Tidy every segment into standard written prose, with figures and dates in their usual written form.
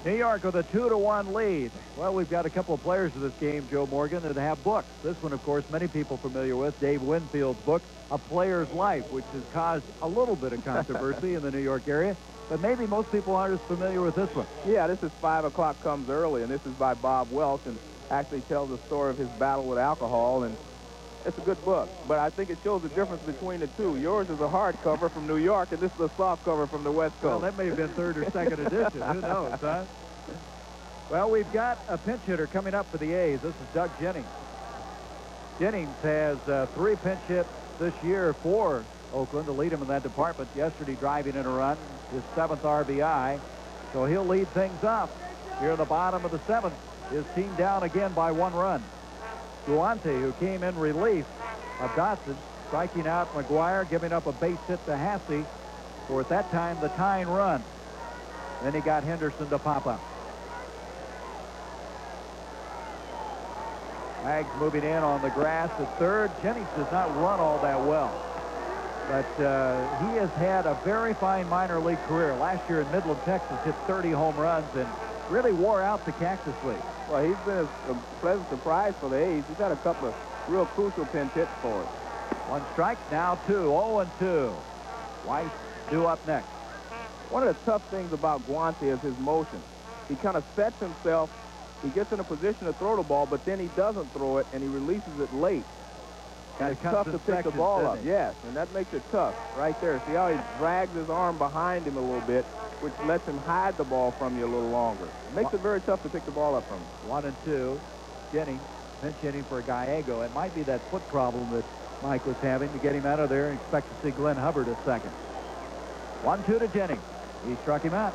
New York with a 2-1 lead. Well, we've got a couple of players in this game, Joe Morgan, that have books. This one, of course, many people familiar with, Dave Winfield's book, A Player's Life, which has caused a little bit of controversy in the New York area. But maybe most people aren't as familiar with this one. Yeah, this is 5 O'Clock Comes Early, and this is by Bob Welch, and actually tells the story of his battle with alcohol, and it's a good book. But I think it shows the difference between the two. Yours is a hardcover from New York, and this is a soft cover from the West Coast. Well, that may have been third or second edition. Who knows, huh? Well, we've got a pinch hitter coming up for the A's. This is Doug Jennings. Jennings has 3 pinch hits this year for Oakland to lead him in that department. Yesterday, driving in a run, his 7th RBI. So he'll lead things off here in the bottom of the 7th. His team down again by 1 run. Guante, who came in relief of Dotson, striking out McGuire, giving up a base hit to Hasse for, at that time, the tying run. Then he got Henderson to pop up. Wags moving in on the grass at third. Jennings does not run all that well, but he has had a very fine minor league career. Last year in Midland, Texas, hit 30 home runs and really wore out the Cactus League. Well, he's been a pleasant surprise for the A's. He's had a couple of real crucial pinch hits for us. 1 strike, now 2, 0-2. Weiss due up next. One of the tough things about Guante is his motion. He kind of sets himself. He gets in a position to throw the ball, but then he doesn't throw it, and he releases it late. And it's tough to pick the ball up. Yes, and that makes it tough right there. See how he drags his arm behind him a little bit, which lets him hide the ball from you a little longer. It makes it very tough to pick the ball up from him. 1-2. Jennings pinch hitting for Gallego. It might be that foot problem that Mike was having to get him out of there, and expect to see Glenn Hubbard at second. 1-2 to Jennings. He struck him out.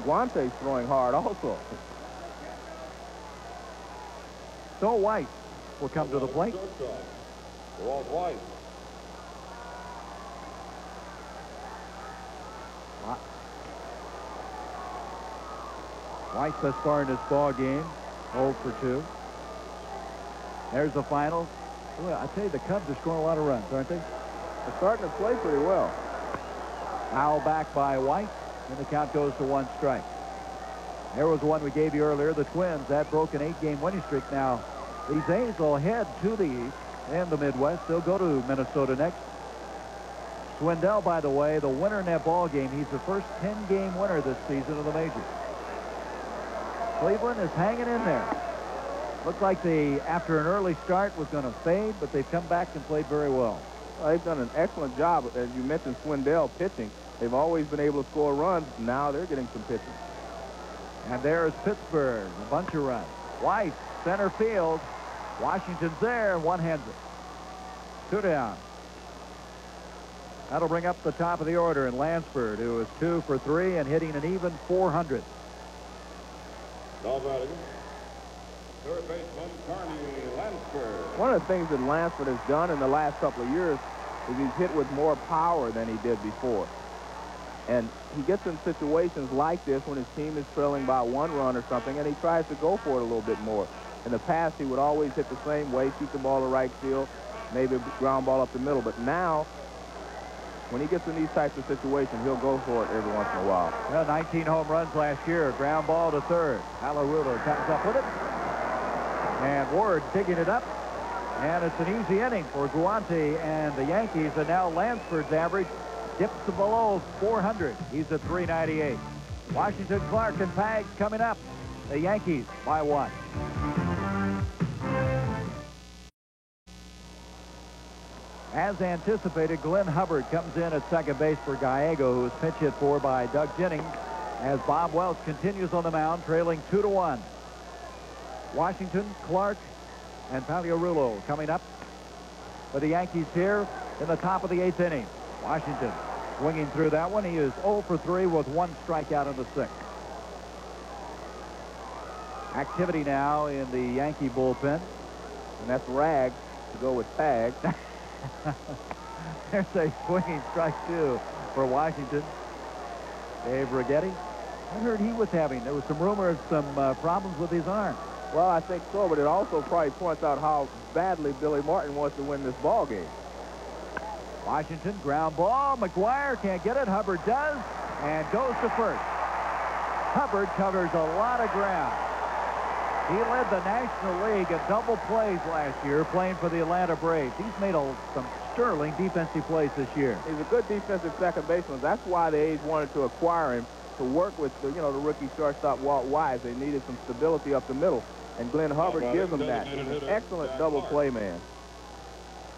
Guante's throwing hard also. So Weiss will come to the plate. Walt Weiss. Weiss thus far in this ball game, 0 for 2. There's the final. Well, I tell you, the Cubs are scoring a lot of runs, aren't they? They're starting to play pretty well. Foul back by Weiss, and the count goes to 1 strike. There was one we gave you earlier, the Twins. That broke an 8-game winning streak. Now, these A's will head to the East and the Midwest. They'll go to Minnesota next. Swindell, by the way, the winner in that ball game. He's the first 10-game winner this season of the majors. Cleveland is hanging in there. Looked like they, after an early start, was going to fade, but they've come back and played very well. They've done an excellent job. As you mentioned, Swindell pitching. They've always been able to score runs. Now they're getting some pitching. And there's Pittsburgh, a bunch of runs. Weiss, center field. Washington's there, and one hands it. 2 down. That'll bring up the top of the order in Lansford, who is 2 for 3 and hitting an even 400. Now batting, third baseman Carney Lansford. One of the things that Lansford has done in the last couple of years is he's hit with more power than he did before. And he gets in situations like this when his team is trailing by 1 run or something, and he tries to go for it a little bit more. In the past, he would always hit the same way, shoot the ball to right field, maybe a ground ball up the middle. But now, when he gets in these types of situations, he'll go for it every once in a while. Well, 19 home runs last year. Ground ball to third. Alarulo comes up with it. And Ward digging it up. And it's an easy inning for Guante and the Yankees. And now Lansford's average dips to below 400. He's at 398. Washington, Clark, and Pags coming up. The Yankees by 1. As anticipated, Glenn Hubbard comes in at second base for Gallego, who is pinch hit for by Doug Jennings, as Bob Welch continues on the mound, trailing 2-1. Washington, Clark, and Paliarulo coming up for the Yankees here in the top of the 8th inning. Washington swinging through that one. He is 0 for 3 with 1 strikeout in the 6th. Activity now in the Yankee bullpen. And that's Rags to go with Tag. There's a swinging strike 2 for Washington. Dave Righetti. I heard he was there was some rumor of some problems with his arm. Well, I think so, but it also probably points out how badly Billy Martin wants to win this ball game. Washington, ground ball. McGuire can't get it. Hubbard does, and goes to first. Hubbard covers a lot of ground. He led the National League in double plays last year playing for the Atlanta Braves. He's made some sterling defensive plays this year. He's a good defensive second baseman. That's why the A's wanted to acquire him to work with the rookie shortstop Walt Wise. They needed some stability up the middle, and Glenn Hubbard gives them that. He's an excellent double play man.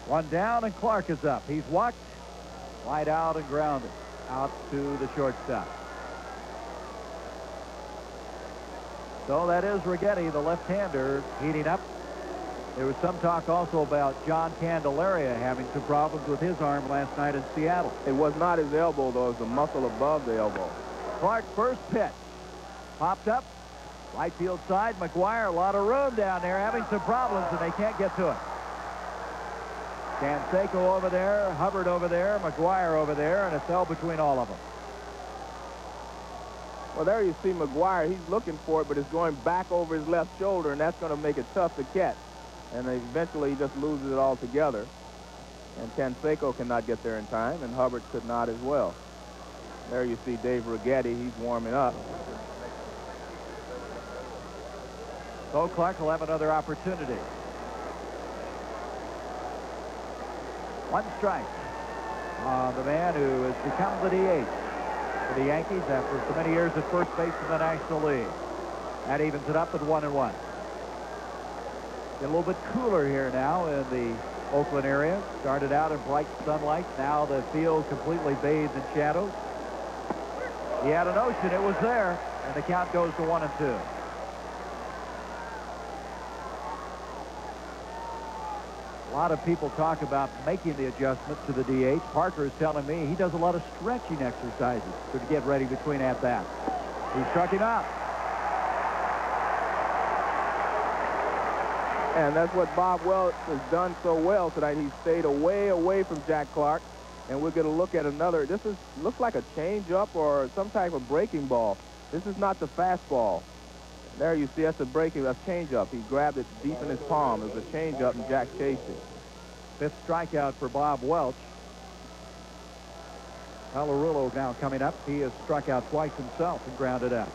One down, and Clark is up. He's walked, wide out and grounded out to the shortstop. So that is Righetti, the left-hander, heating up. There was some talk also about John Candelaria having some problems with his arm last night in Seattle. It was not his elbow, though. It was the muscle above the elbow. Clark, first pitch. Popped up. Right field side. McGuire, a lot of room down there, having some problems, and they can't get to it. Canseco over there, Hubbard over there, McGuire over there, and it fell between all of them. Well, there you see McGuire. He's looking for it, but it's going back over his left shoulder, and that's going to make it tough to catch. And eventually he just loses it altogether. And Canseco cannot get there in time, and Hubbard could not as well. There you see Dave Righetti. He's warming up. So Clark will have another opportunity. One strike on the man who has become the DH for the Yankees after so many years at first base in the National League. That evens it up at 1-1. Get a little bit cooler here now in the Oakland area. Started out in bright sunlight. Now the field completely bathed in shadows. He had a notion it was there, and the count goes to 1-2. A lot of people talk about making the adjustment to the DH. Parker is telling me he does a lot of stretching exercises to get ready between at-bats. He struck him out. And that's what Bob Welch has done so well tonight. He stayed away from Jack Clark. And we're going to look at another. This looks like a changeup or some type of breaking ball. This is not the fastball. There you see that's a changeup. He grabbed it deep in his palm. It was a changeup, and Jack chased it. Fifth strikeout for Bob Welch. Colorillo now coming up. He has struck out twice himself and grounded out.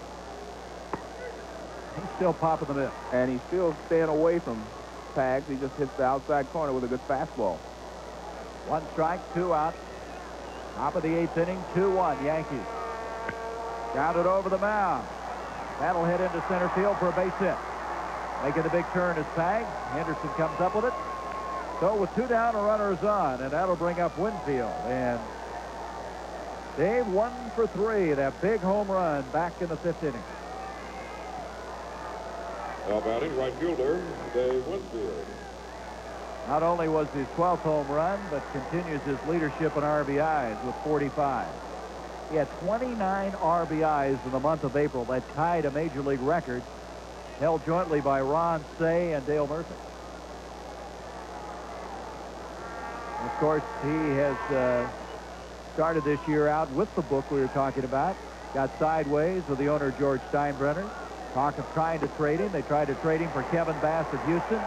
He's still popping the mitt. And he's still staying away from Pags. He just hits the outside corner with a good fastball. One strike, two out. Top of the eighth inning, 2-1 Yankees. Grounded over the mound. That'll hit into center field for a base hit. Making the big turn is Pags. Henderson comes up with it. So with two down, a runner is on, and that'll bring up Winfield. And Dave 1 for 3. That big home run back in the fifth inning. Now batting right fielder Dave Winfield. Not only was his 12th home run, but continues his leadership in RBIs with 45. He had 29 RBIs in the month of April. That tied a major league record held jointly by Ron Cey and Dale Murphy. And of course, he has started this year out with the book we were talking about. Got sideways with the owner, George Steinbrenner. Talk of trying to trade him. They tried to trade him for Kevin Bass of Houston.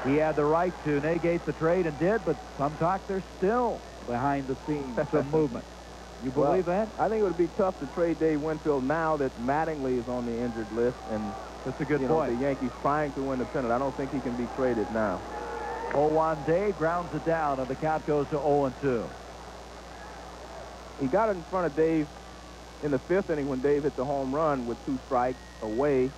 He had the right to negate the trade and did, but some talk there's still behind the scenes some movement. You believe that? I think it would be tough to trade Dave Winfield now that Mattingly is on the injured list, and that's a good point. The Yankees trying to win the pennant. I don't think he can be traded now. 0-1 Dave grounds it down, and the count goes to 0-2. He got in front of Dave in the fifth inning when Dave hit the home run with 2 strikes away,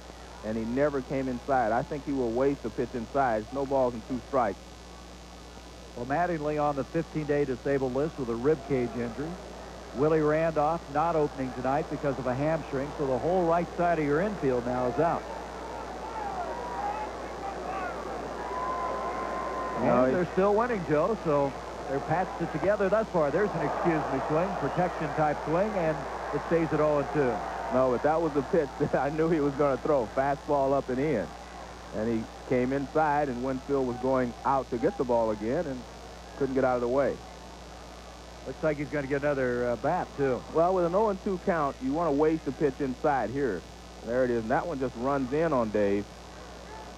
and he never came inside. I think he will waste a pitch inside. It's no balls and 2 strikes. Well, Mattingly on the 15-day disabled list with a rib cage injury. Willie Randolph not opening tonight because of a hamstring, so the whole right side of your infield now is out. And they're still winning, Joe, so they're patched it together thus far. There's an excuse me swing, protection type swing, and it stays at 0-2. No, but that was the pitch that I knew he was going to throw. Fastball up and in. And he came inside, and Winfield was going out to get the ball again and couldn't get out of the way. Looks like he's going to get another bat, too. Well, with an 0-2 count, you want to waste a pitch inside here. There it is. And that one just runs in on Dave.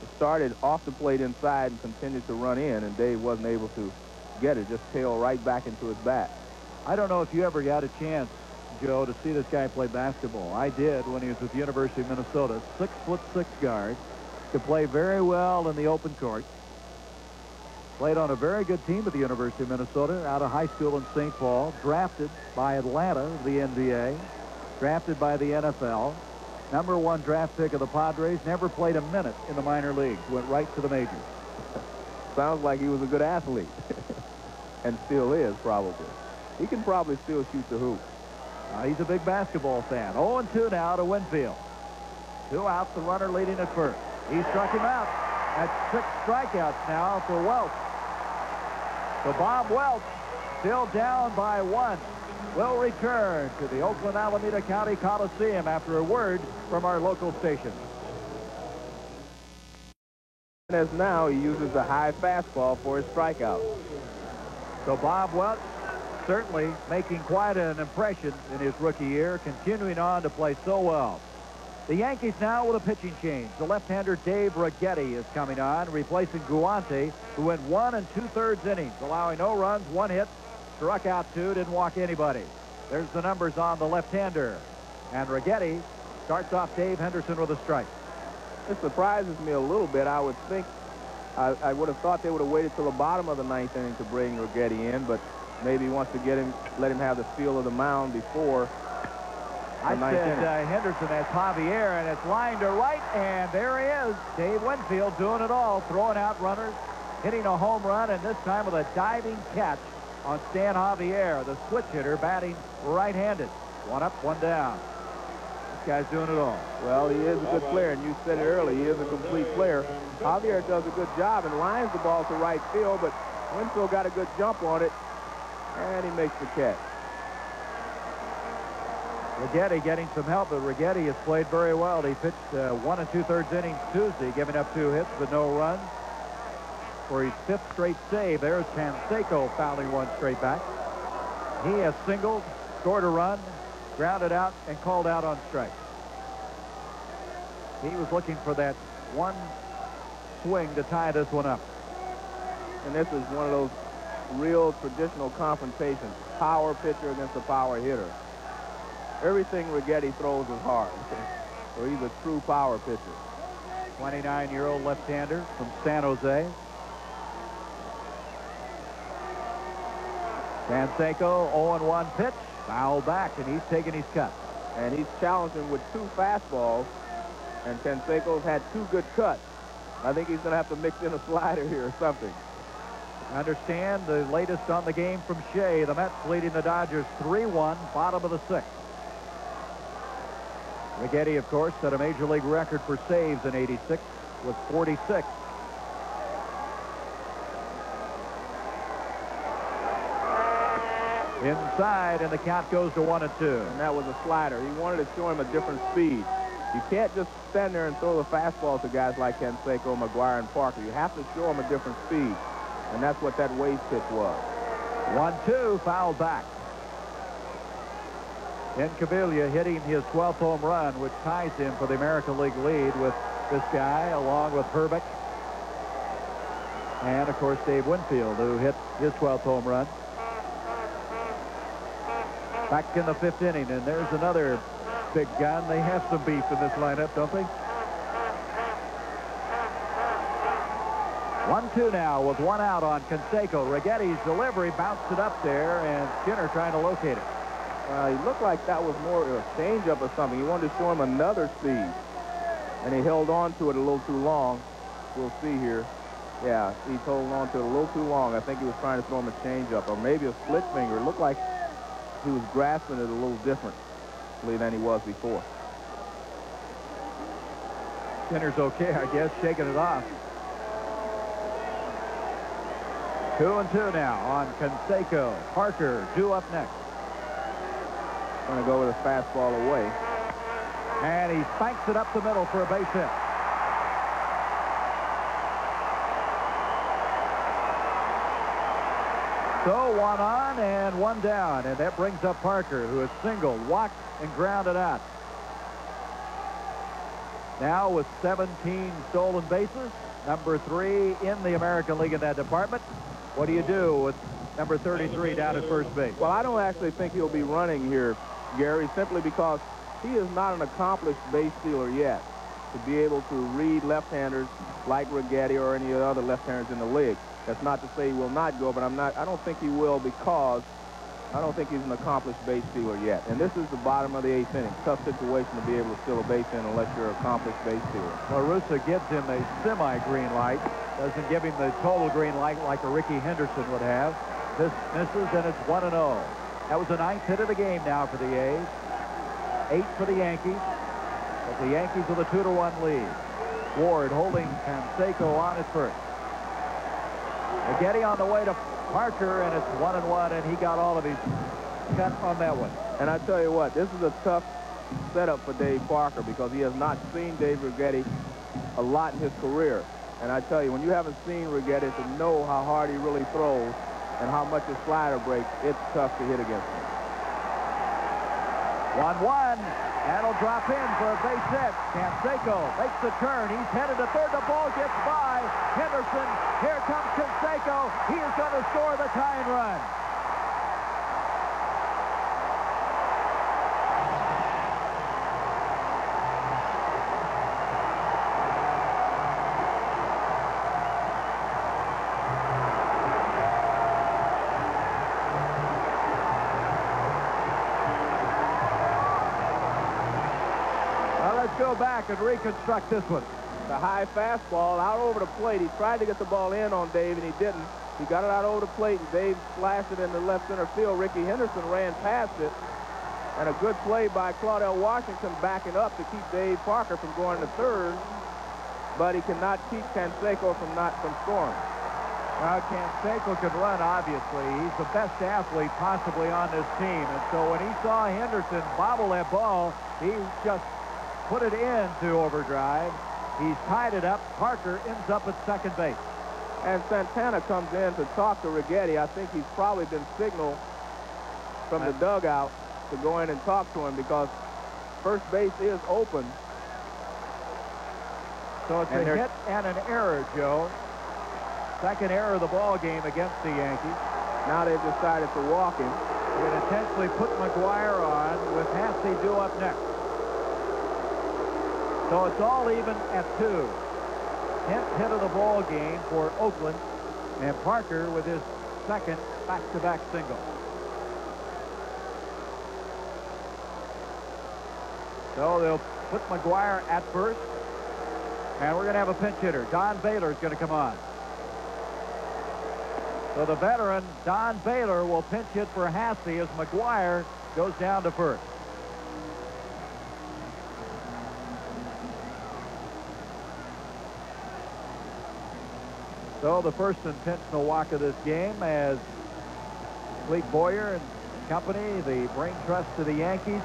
It started off the plate inside and continued to run in, and Dave wasn't able to get it. Just tailed right back into his bat. I don't know if you ever got a chance, Joe, to see this guy play basketball. I did when he was with the University of Minnesota. 6'6" guard. Could play very well in the open court. Played on a very good team at the University of Minnesota out of high school in St. Paul. Drafted by Atlanta, the NBA. Drafted by the NFL. #1 draft pick of the Padres. Never played a minute in the minor leagues. Went right to the majors. Sounds like he was a good athlete. And still is, probably. He can probably still shoot the hoop. He's a big basketball fan. 0-2 now to Winfield. 2 outs, the runner leading at first. He struck him out. That's 6 strikeouts now for Welch. So Bob Welch, still down by 1, will return to the Oakland Alameda County Coliseum after a word from our local station. And as now, he uses the high fastball for his strikeout. So Bob Welch certainly making quite an impression in his rookie year, continuing on to play so well. The Yankees now with a pitching change. The left-hander Dave Righetti is coming on, replacing Guante, who went 1 2/3 innings, allowing no runs, 1 hit, struck out 2, didn't walk anybody. There's the numbers on the left-hander. And Righetti starts off Dave Henderson with a strike. It surprises me a little bit. I would think, I would have thought they would have waited till the bottom of the 9th inning to bring Righetti in, but maybe he wants to get him, let him have the feel of the mound before. I said Henderson has Javier, and it's lined to right, and there he is. Dave Winfield doing it all, throwing out runners, hitting a home run, and this time with a diving catch on Stan Javier, the switch hitter, batting right-handed. 1 up, 1 down. This guy's doing it all. Well, he is a good player, and you said it early. He is a complete player. Javier does a good job and lines the ball to right field, but Winfield got a good jump on it, and he makes the catch. Righetti getting some help, but Righetti has played very well. He pitched 1 2/3 innings Tuesday, giving up 2 hits but no runs. For his 5th straight save, there's Canseco fouling 1 straight back. He has singled, scored a run, grounded out, and called out on strike. He was looking for that 1 swing to tie this one up. And this is one of those real traditional confrontations. Power pitcher against a power hitter. Everything Righetti throws is hard. So he's a true power pitcher. 29-year-old left-hander from San Jose. Canseco, 0-1 pitch, foul back, and he's taking his cut. And he's challenging with 2 fastballs, and Canseco's had 2 good cuts. I think he's going to have to mix in a slider here or something. Understand the latest on the game from Shea. The Mets leading the Dodgers 3-1, bottom of the 6th. Righetti, of course, set a major league record for saves in '86 with 46. Inside, and the count goes to 1-2. And that was a slider. He wanted to show him a different speed. You can't just stand there and throw the fastball to guys like Canseco, McGuire, and Parker. You have to show them a different speed. And that's what that Waze pitch was. 1-2, foul back. Incaviglia hitting his 12th home run, which ties him for the American League lead with this guy, along with Herbeck. And, of course, Dave Winfield, who hit his 12th home run. Back in the 5th inning, and there's another big gun. They have some beef in this lineup, don't they? 1-2 now with 1 out on Canseco. Righetti's delivery bounced it up there, and Skinner trying to locate it. He looked like that was more of a changeup or something. He wanted to show him another speed, and he held on to it a little too long. We'll see here. Yeah, he's holding on to it a little too long. I think he was trying to throw him a changeup or maybe a split finger. It looked like he was grasping it a little differently than he was before. Skinner's okay, I guess, shaking it off. 2-2 now on Canseco. Parker due up next. Going to go with a fastball away. And he spikes it up the middle for a base hit. So 1 on and 1 down, and that brings up Parker, who has singled, walked, and grounded out. Now with 17 stolen bases, number 3 in the American League in that department. What do you do with number 33 down at first base? Well, I don't actually think he'll be running here Gary, simply because he is not an accomplished base stealer yet to be able to read left-handers like Righetti or any other left-handers in the league. That's not to say he will not go, but I don't think he will because I don't think he's an accomplished base stealer yet. And this is the bottom of the 8th inning. Tough situation to be able to steal a base in unless you're an accomplished base stealer. La Russa gives him a semi-green light. Doesn't give him the total green light like a Ricky Henderson would have. This misses, and it's 1-0. That was the 9th hit of the game now for the A's. 8 for the Yankees. But the Yankees with a 2-1 lead. Ward holding Canseco on at first. Righetti on the way to Parker, and it's 1-1, and he got all of his cut on that one. And I tell you what, this is a tough setup for Dave Parker because he has not seen Dave Righetti a lot in his career. And I tell you, when you haven't seen Righetti to know how hard he really throws and how much his slider breaks, it's tough to hit against him. 1-1. That'll drop in for a base hit. Canseco makes the turn. He's headed to third. The ball gets by Henderson. Here comes Canseco. He is going to score the tying run. Go back and reconstruct this one. The high fastball out over the plate. He tried to get the ball in on Dave, and he didn't. He got it out over the plate, and Dave slashed it into left center field. Ricky Henderson ran past it, and a good play by Claudell Washington backing up to keep Dave Parker from going to third, but he cannot keep Canseco from scoring. Now, Canseco could run, obviously. He's the best athlete possibly on this team, and so when he saw Henderson bobble that ball, he just put it into overdrive. He's tied it up. Parker ends up at second base. And Santana comes in to talk to Righetti. I think he's probably been signaled from the dugout to go in and talk to him because first base is open. So it's a hit and an error, Joe. Second error of the ball game against the Yankees. Now they've decided to walk him. They're going to intentionally put McGuire on with Hassey due up next. So it's all even at 2. 10th hit of the ball game for Oakland, and Parker with his second back-to-back single. So they'll put McGuire at first, and we're going to have a pinch hitter. Don Baylor is going to come on. So the veteran, Don Baylor, will pinch hit for Hassey as McGuire goes down to first. So the first intentional walk of this game as Clete Boyer and company, the brain trust to the Yankees,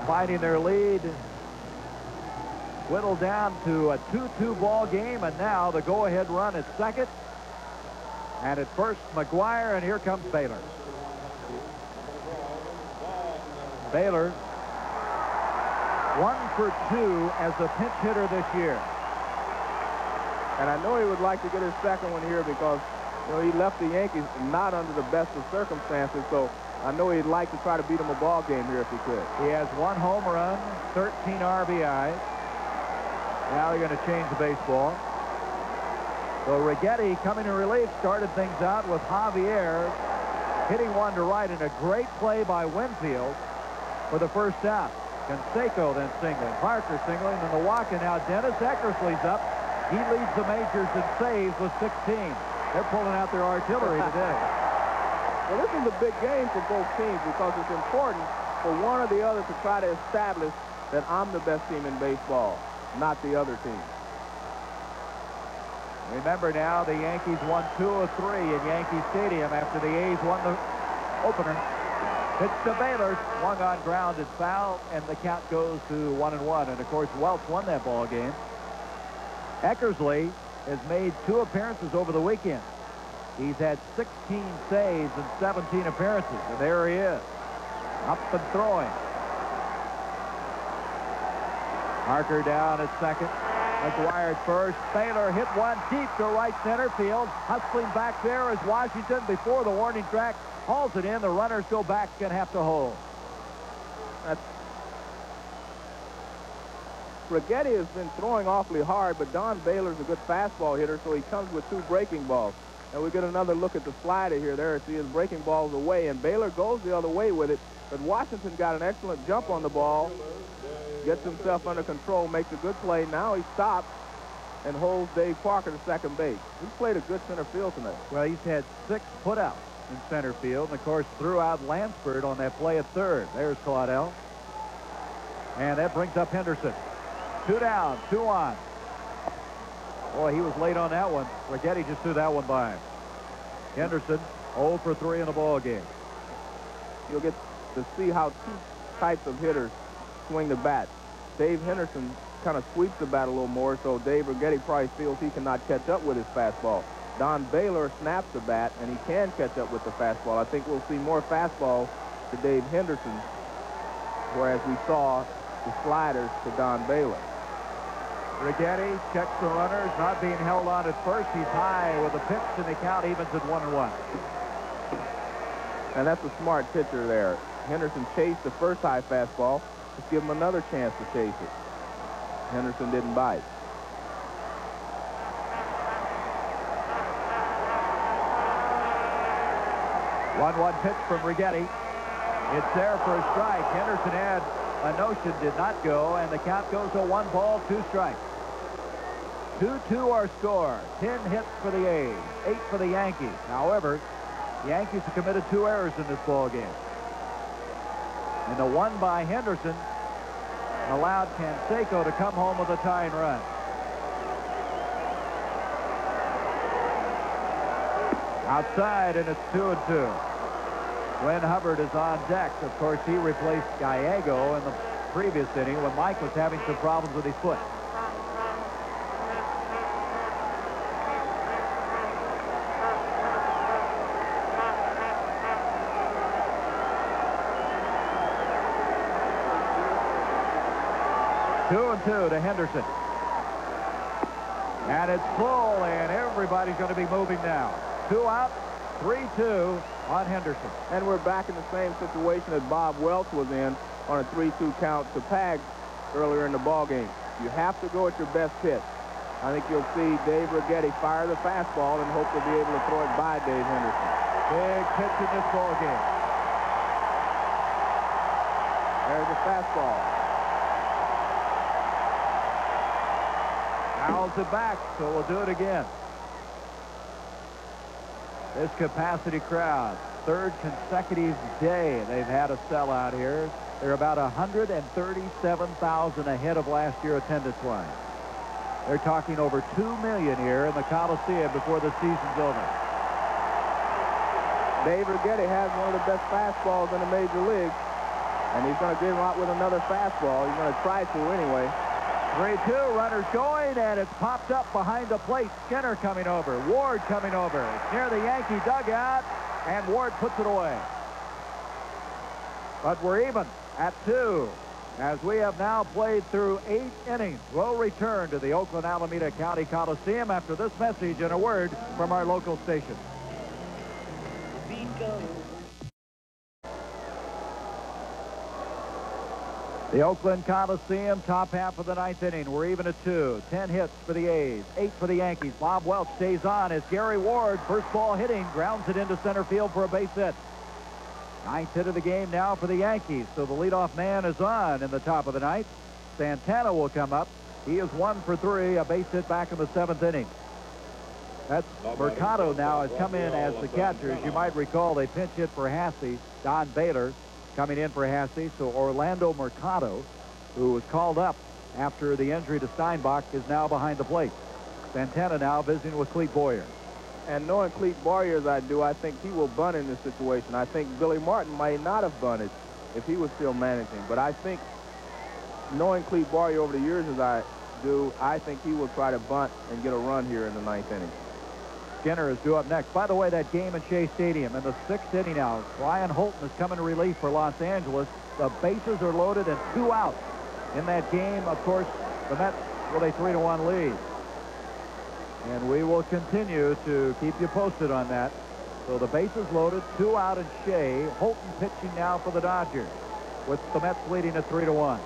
fighting their lead, whittled down to a 2-2 ball game, and now the go-ahead run at second. And at first, McGuire, and here comes Baylor. Baylor, 1 for 2 as a pinch hitter this year. And I know he would like to get his second one here because, you know, he left the Yankees not under the best of circumstances, so I know he'd like to try to beat him a ball game here if he could. He has 1 home run, 13 RBIs. Now they're going to change the baseball. So Righetti coming in relief started things out with Javier hitting one to right, and a great play by Winfield for the first out. Canseco then singling, Parker singling, and the walk, and now Dennis Eckersley's up. He leads the majors in saves with 16. They're pulling out their artillery today. Well, this is a big game for both teams because it's important for one or the other to try to establish that I'm the best team in baseball, not the other team. Remember now, the Yankees won 2 of 3 in Yankee Stadium after the A's won the opener. Pitch to Baylor, swung on, grounded, foul, and the count goes to 1-1. And of course, Welch won that ball game. Eckersley has made 2 appearances over the weekend. He's had 16 saves and 17 appearances, and there he is, up and throwing. Parker down at second. McGuire at first. Baylor hit one deep to right center field. Hustling back there is Washington before the warning track hauls it in. The runners go back and have to hold. Righetti has been throwing awfully hard, but Don Baylor's a good fastball hitter, so he comes with 2 breaking balls. And we get another look at the slider here. There, see his breaking balls away, and Baylor goes the other way with it. But Washington got an excellent jump on the ball, gets himself under control, makes a good play. Now he stops and holds Dave Parker to second base. He's played a good center field tonight. Well, he's had 6 putouts in center field, and of course threw out Lansford on that play at third. There's Claudel. And that brings up Henderson. 2 down, 2 on. Boy, he was late on that one. Righetti just threw that one by him. Henderson 0 for 3 in the ball game. You'll get to see how 2 types of hitters swing the bat. Dave Henderson kind of sweeps the bat a little more, so Dave Righetti probably feels he cannot catch up with his fastball. Don Baylor snaps the bat, and he can catch up with the fastball. I think we'll see more fastball to Dave Henderson, whereas we saw the sliders to Don Baylor. Righetti checks the runners, not being held on at first. He's high with a pitch, and the count evens at 1-1. And that's a smart pitcher there. Henderson chased the first high fastball. Let's give him another chance to chase it. Henderson didn't bite. One pitch from Righetti. It's there for a strike. Henderson had a notion, did not go, and the count goes to 1 ball, 2 strikes. 2-2 our score. 10 hits for the A's, 8 for the Yankees. However, the Yankees have committed 2 errors in this ball game. And the one by Henderson allowed Canseco to come home with a tying run. Outside, and it's 2-2. Glenn Hubbard is on deck. Of course, he replaced Gallego in the previous inning when Mike was having some problems with his foot. Two and 2 to Henderson. And it's full, and everybody's going to be moving now. 2 out, 3-2 on Henderson. And we're back in the same situation that Bob Welch was in on a 3-2 count to Pags earlier in the ball game. You have to go at your best pitch. I think you'll see Dave Righetti fire the fastball and hope to be able to throw it by Dave Henderson. Big pitch in this ball game. There's the fastball. Fouls it back, so we'll do it again. This capacity crowd, 3rd consecutive day they've had a sellout here. They're about 137,000 ahead of last year attendance-wise. They're talking over 2 million here in the Coliseum before the season's over. Dave Righetti has one of the best fastballs in the major league, and he's going to get him out with another fastball. He's going to try to anyway. 3-2, runners going, and it's popped up behind the plate. Skinner coming over, Ward coming over. It's near the Yankee dugout, and Ward puts it away. But we're even at 2, as we have now played through 8 innings. We'll return to the Oakland Alameda County Coliseum after this message and a word from our local station. The Oakland Coliseum, top half of the 9th inning. We're even at 2. 10 hits for the A's, 8 for the Yankees. Bob Welch stays on as Gary Ward, first ball hitting, grounds it into center field for a base hit. 9th hit of the game now for the Yankees. So the leadoff man is on in the top of the 9th. Santana will come up. He is 1 for 3, a base hit back in the 7th inning. That's Mercado now has come in as the catcher. As you might recall, they pinch hit for Hassey. Don Baylor coming in for Hassey. So Orlando Mercado, who was called up after the injury to Steinbach, is now behind the plate. Santana now visiting with Clete Boyer. And knowing Clete Boyer as I do, I think he will bunt in this situation. I think Billy Martin might not have bunted if he was still managing. But I think, knowing Clete Boyer over the years as I do, I think he will try to bunt and get a run here in the 9th inning. Skinner is due up next. By the way, that game at Shea Stadium in the 6th inning now, Ryan Holton is coming to relief for Los Angeles. The bases are loaded and 2 out. In that game, of course, the Mets with a 3-1 lead. And we will continue to keep you posted on that. So the bases loaded, 2 out in Shea. Holton pitching now for the Dodgers. with the Mets leading at 3-1.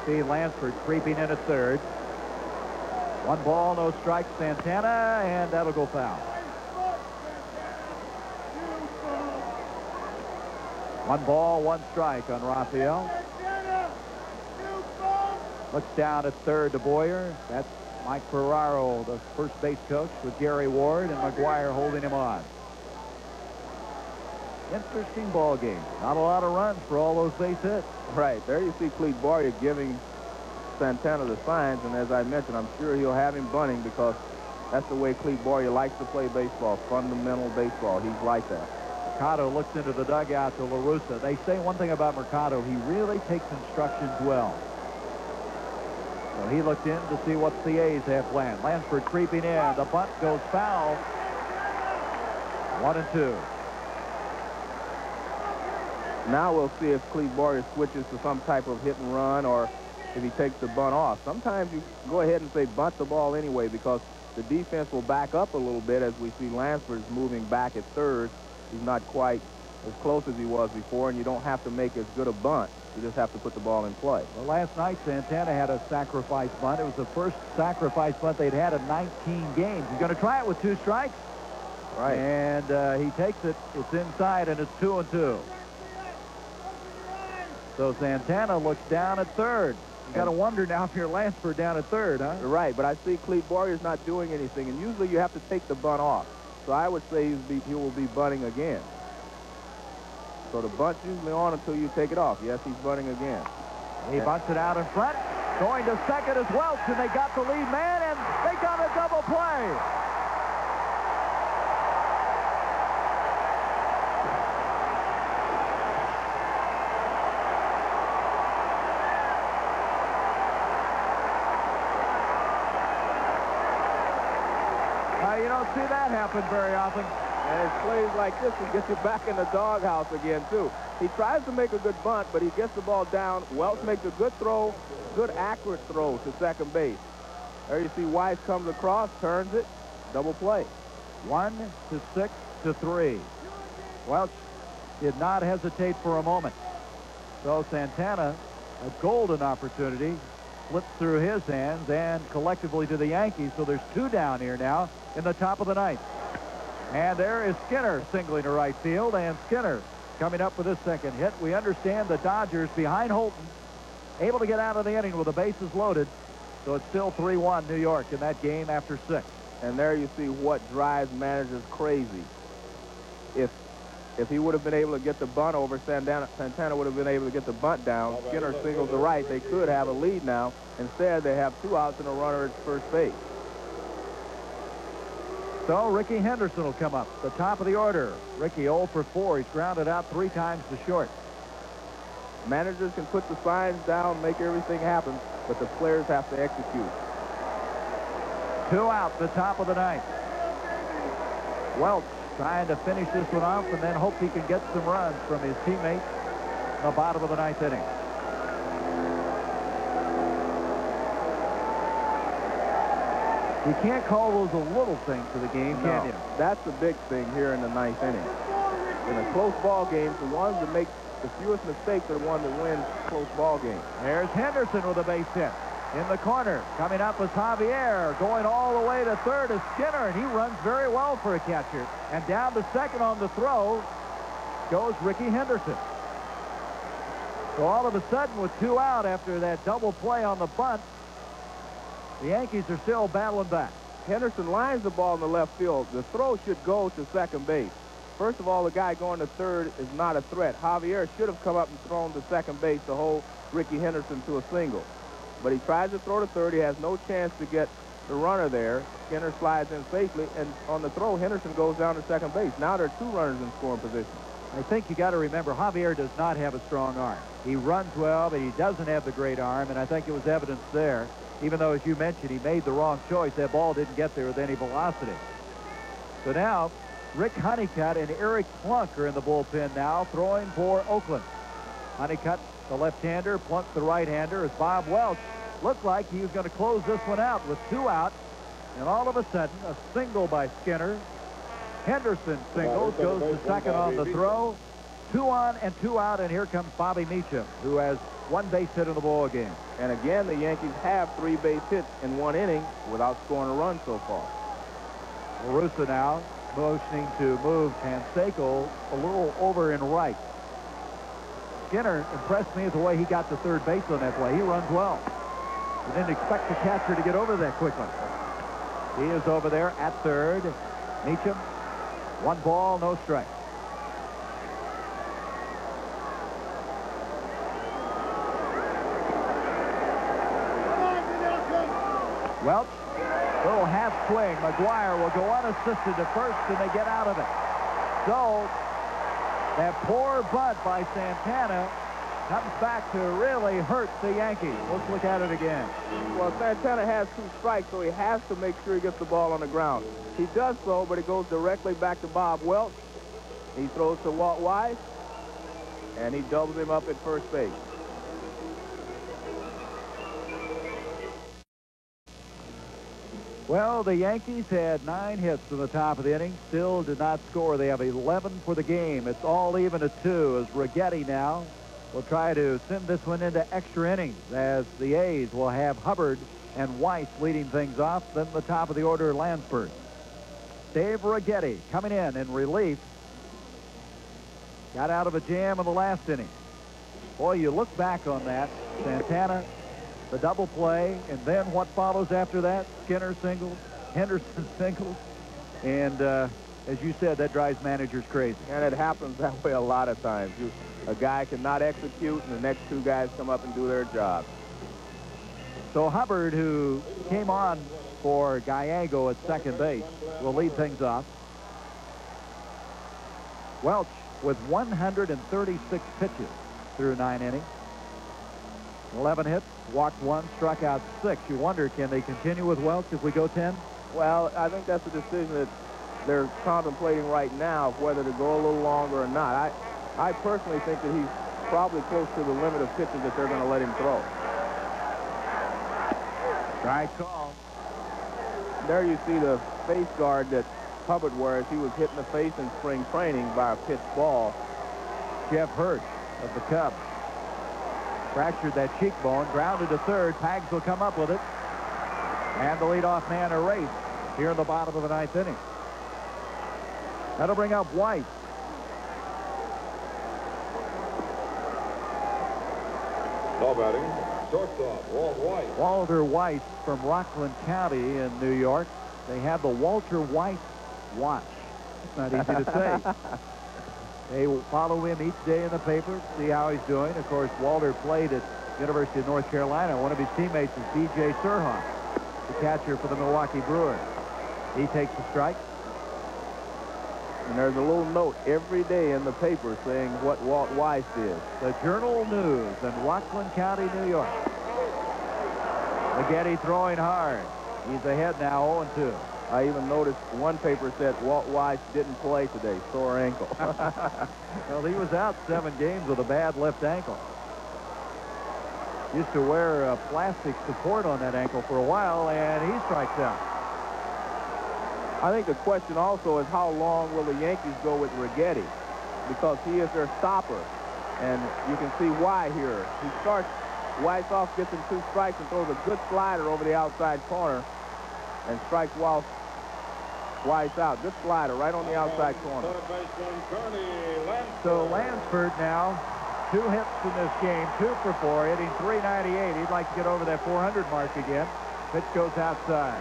Steve Lansford creeping in at third. 1 ball, no strikes, Santana, and that'll go foul. 1 ball, 1 strike on Raphael. Looks down at third to Boyer. That's Mike Ferraro, the first base coach, with Gary Ward and McGuire holding him on. Interesting ball game. Not a lot of runs for all those base hits. Right. There you see Clete Boyer giving Santana the signs, and as I mentioned, I'm sure he'll have him bunting because that's the way Clete Boyer likes to play baseball, fundamental baseball. He's like that. Mercado looks into the dugout to La Russa. They say one thing about Mercado, he really takes instructions well. So he looked in to see what the A's have planned. Lansford creeping in. The bunt goes foul. 1-2. Now we'll see if Clete Boyer switches to some type of hit and run or if he takes the bunt off. Sometimes you go ahead and say bunt the ball anyway because the defense will back up a little bit as we see Lansford's moving back at third. He's not quite as close as he was before, and you don't have to make as good a bunt. You just have to put the ball in play. Well, last night, Santana had a sacrifice bunt. It was the first sacrifice bunt they'd had in 19 games. He's going to try it with 2 strikes. Right. And he takes it. It's inside, and it's 2-2. So Santana looks down at third. You got to wonder now if you're Lansford down at third, huh? Right, but I see Clete Boyer's not doing anything, and usually you have to take the bunt off. So I would say he will be bunting again. So the bunt's usually on until you take it off. Yes, he's bunting again. He bunts it out in front. Going to second is Welch, and they got the lead man, and they got a double play. You don't see that happen very often. And it's plays like this that gets you back in the doghouse again, too. He tries to make a good bunt, but he gets the ball down. Welch makes a good throw, good accurate throw to second base. There you see Weiss comes across, turns it, double play. 1-6-3. Welch did not hesitate for a moment. So Santana, a golden opportunity, slips through his hands and collectively to the Yankees. So there's 2 down here now in the top of the 9th. And there is Skinner singling to right field, and Skinner coming up with his second hit. We understand the Dodgers behind Holton, able to get out of the inning with the bases loaded. So it's still 3-1 New York in that game after 6. And there you see what drives managers crazy. If he would have been able to get the bunt over, Santana would have been able to get the bunt down. Skinner singles to right. They could have a lead now. Instead, they have 2 outs and a runner at first base. So Ricky Henderson will come up, the top of the order. Ricky 0 for 4. He's grounded out 3 times to short. Managers can put the signs down, make everything happen, but the players have to execute. 2 out, the top of the 9th. Welch trying to finish this one off and then hope he can get some runs from his teammates in the bottom of the 9th inning. You can't call those a little thing to the game, can you? That's the big thing here in the 9th inning. In a close ball game, the ones that make the fewest mistakes are the ones that win close ball games. There's Henderson with a base hit. In the corner, coming up is Javier, going all the way to third is Skinner, and he runs very well for a catcher. And down to second on the throw goes Ricky Henderson. So all of a sudden, with 2 out after that double play on the bunt, the Yankees are still battling back. Henderson lines the ball in the left field. The throw should go to second base. First of all, the guy going to third is not a threat. Javier should have come up and thrown to second base to hold Ricky Henderson to a single. But he tries to throw to third. He has no chance to get the runner there. Skinner slides in safely, and on the throw, Henderson goes down to second base. Now there are 2 runners in scoring position. I think you got to remember, Javier does not have a strong arm. He runs well, but he doesn't have the great arm, and I think it was evidence there. Even though, as you mentioned, he made the wrong choice. That ball didn't get there with any velocity. So now, Rick Honeycutt and Eric Plunk are in the bullpen now, throwing for Oakland. Honeycutt, the left-hander, Plunk, the right-hander, as Bob Welch looked like he was going to close this one out with 2 out. And all of a sudden, a single by Skinner. Henderson singles, goes to second on the throw. 2 on and 2 out, and here comes Bobby Meacham, who has 1 base hit in the ball game. And again, the Yankees have 3 base hits in 1 inning without scoring a run so far. La Russa now motioning to move Canseco a little over in right. Skinner impressed me with the way he got to third base on that play. He runs well. You didn't expect the catcher to get over that quickly. He is over there at third. Meacham, 1 ball, no strike. Welch, little half swing. McGuire will go unassisted to first, and they get out of it. So that poor bunt by Santana comes back to really hurt the Yankees. Let's look at it again. Well, Santana has 2 strikes, so he has to make sure he gets the ball on the ground. He does so, but it goes directly back to Bob Welch. He throws to Walt Weiss, and he doubles him up at first base. Well, the Yankees had 9 hits in the top of the inning. Still did not score. They have 11 for the game. It's all even at 2 as Righetti now will try to send this one into extra innings, as the A's will have Hubbard and Weiss leading things off. Then the top of the order, Lansford. Dave Righetti coming in relief. Got out of a jam in the last inning. Boy, you look back on that. Santana, the double play, and then what follows after that? Skinner singles, Henderson singles, and as you said, that drives managers crazy. And it happens that way a lot of times. A guy cannot execute, and the next 2 guys come up and do their job. So Hubbard, who came on for Gallego at second base, will lead things off. Welch with 136 pitches through 9 innings. 11 hits, walked 1, struck out 6. You wonder, can they continue with Welch if we go 10? Well, I think that's a decision that they're contemplating right now, of whether to go a little longer or not. I personally think that he's probably close to the limit of pitches that they're going to let him throw. Strike call. There you see the face guard that Hubbard wears. He was hit in the face in spring training by a pitched ball. Jeff Hirsch of the Cubs fractured that cheekbone, grounded to third. Pags will come up with it, and the leadoff man erased here in the bottom of the 9th inning. That'll bring up Weiss. Now batting, shortstop, Walt Weiss. Walter Weiss from Rockland County in New York. They have the Walter Weiss watch. It's not easy to say. They follow him each day in the paper, see how he's doing. Of course, Walter played at University of North Carolina. One of his teammates is B.J. Surhoff, the catcher for the Milwaukee Brewers. He takes the strike. And there's a little note every day in the paper saying what Walt Weiss did. The Journal News in Rockland County, New York. Righetti throwing hard. He's ahead now, 0-2. I even noticed one paper said Walt Weiss didn't play today, sore ankle. Well, he was out 7 games with a bad left ankle. Used to wear a plastic support on that ankle for a while, and he strikes out. I think the question also is how long will the Yankees go with Righetti, because he is their stopper, and you can see why here. He starts Weiss off, gets him 2 strikes, and throws a good slider over the outside corner and strikes Weiss out. Good slider right on the outside corner. So Lansford now 2 hits in this game, 2 for 4, hitting .398. He'd like to get over that 400 mark again. Pitch goes outside.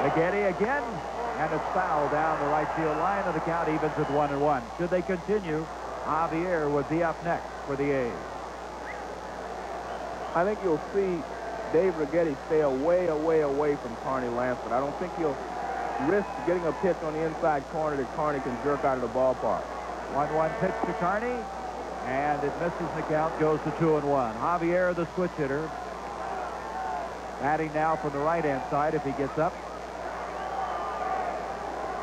Righetti again, and it's fouled down the right field line, and the count evens at 1-1. Should they continue, Javier would be up next for the A's. I think you'll see Dave Righetti stay away from Carney Lansford. I don't think he'll risk getting a pitch on the inside corner that Carney can jerk out of the ballpark. 1-1 pitch to Carney, and it misses, and the count goes to 2-1. Javier, the switch hitter, batting now from the right-hand side if he gets up.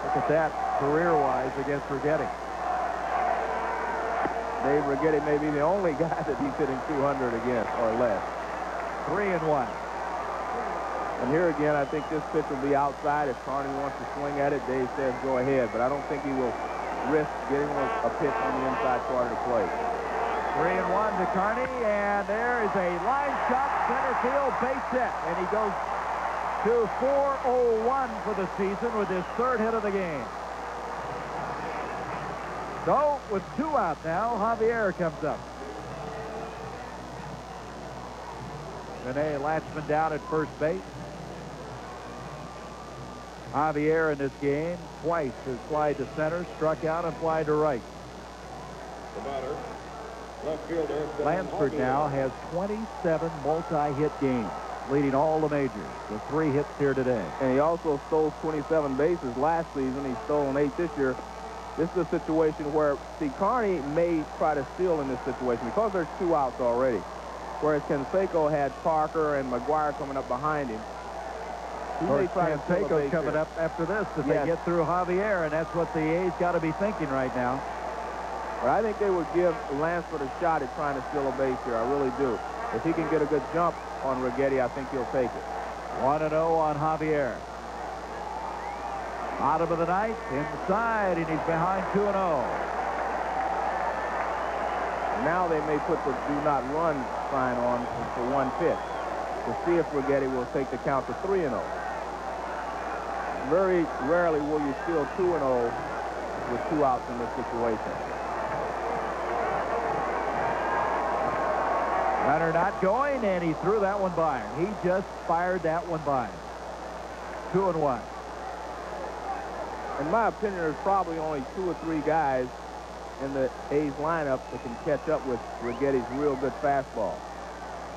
Look at that, career-wise, against Righetti. Dave Righetti may be the only guy that he's hitting 200 against or less. 3-1. And here again, I think this pitch will be outside. If Carney wants to swing at it, Dave says go ahead. But I don't think he will risk getting a pitch on the inside part of the plate. 3-1 to Carney, and there is a line shot, center field, base hit, and he goes to 401 for the season with his third hit of the game. So, with 2 out now, Javier comes up. Rene Latchman down at first base. Javier in this game twice has flied to center, struck out, and flied to right. The batter, left fielder, Lansford Javier. now has 27 multi-hit games, leading all the majors with 3 hits here today. And he also stole 27 bases last season. He's stolen 8 this year. This is a situation where, see, Carney may try to steal in this situation because there's 2 outs already. Whereas Canseco had Parker and McGuire coming up behind him. He may try to steal a Canseco base coming here. up after this if Yes. they get through Javier, and that's what the A's got to be thinking right now. But I think they would give Lansford a shot at trying to steal a base here. I really do. If he can get a good jump on Righetti, I think he'll take it. 1-0 on Javier. Bottom of the ninth, inside, and he's behind 2-0. Now they may put the do not run sign on for 1 pitch to see if Righetti will take the count to 3-0. Very rarely will you steal 2-0 with 2 outs in this situation. Runner not going, and he threw that one by him. He just fired that one by him. 2-1. In my opinion, there's probably only 2 or 3 guys in the A's lineup that can catch up with Righetti's real good fastball.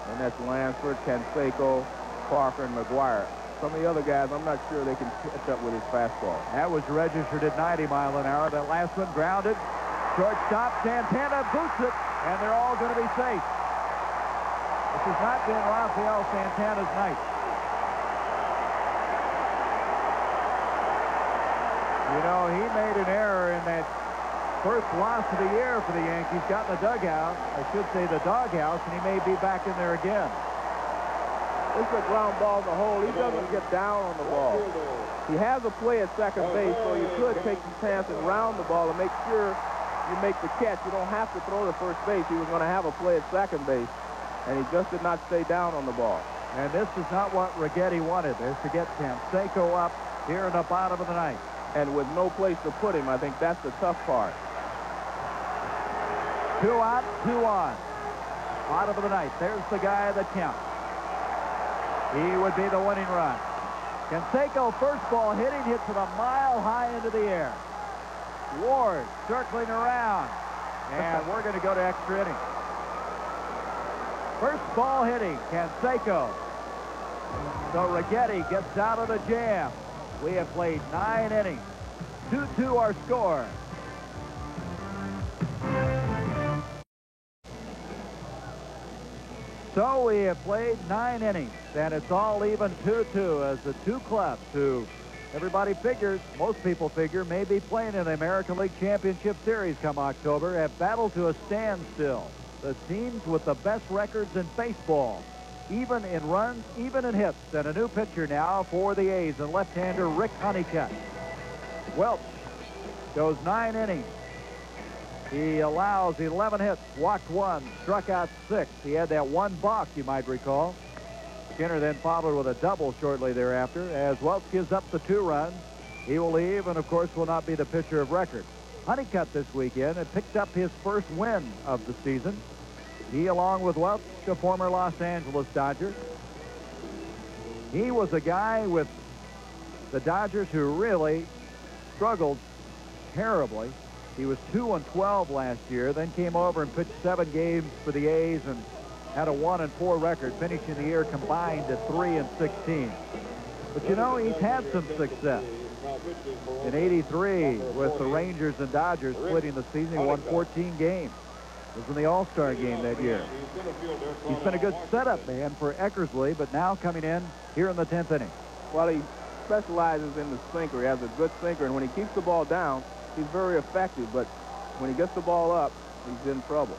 And that's Lansford, Canseco, Parker, and McGuire. Some of the other guys, I'm not sure they can catch up with his fastball. That was registered at 90 miles an hour. That last one grounded. Shortstop, Santana boots it, and they're all going to be safe. This has not been Rafael Santana's night. You know, he made an error in that first loss of the year for the Yankees. Got in the dugout, I should say the doghouse, and he may be back in there again. This is a ground ball in the hole. He doesn't get down on the ball. He has a play at second base, so you could take some chance and round the ball and make sure you make the catch. You don't have to throw to first base. He was going to have a play at second base, and he just did not stay down on the ball. And this is not what Righetti wanted. There's to get Canseco up here in the bottom of the ninth. And with no place to put him, I think that's the tough part. 2 out, 2 on. Bottom of the ninth. There's the guy that counts. He would be the winning run. Canseco, first ball hitting, hits it a mile high into the air. Ward circling around. And we're going to go to extra innings. First ball hitting, Canseco. So Righetti gets out of the jam. We have played 9 innings. 2-2 our score. So we have played 9 innings, and it's all even 2-2 as the 2 clubs who everybody figures, most people figure, may be playing in the American League Championship Series come October, have battled to a standstill. The teams with the best records in baseball, even in runs, even in hits, and a new pitcher now for the A's, and left-hander Rick Honeycutt. Welch goes 9 innings. He allows 11 hits, walked 1, struck out 6. He had that 1 balk, you might recall. Skinner then followed with a double shortly thereafter. As Welch gives up the 2 runs, he will leave and, of course, will not be the pitcher of record. Honeycutt this weekend had picked up his first win of the season. He, along with Welch, a former Los Angeles Dodger. He was a guy with the Dodgers who really struggled terribly. He was 2-12 last year, then came over and pitched 7 games for the A's and had a 1-4 record, finishing the year combined at 3-16. But you know, he's had some success. In '83, with the Rangers and Dodgers splitting the season, he won 14 games. It was in the All-Star game that year. He's been a good setup man for Eckersley, but now coming in here in the 10th inning. Well, he specializes in the sinker. He has a good sinker, and when he keeps the ball down, he's very effective, but when he gets the ball up, he's in trouble.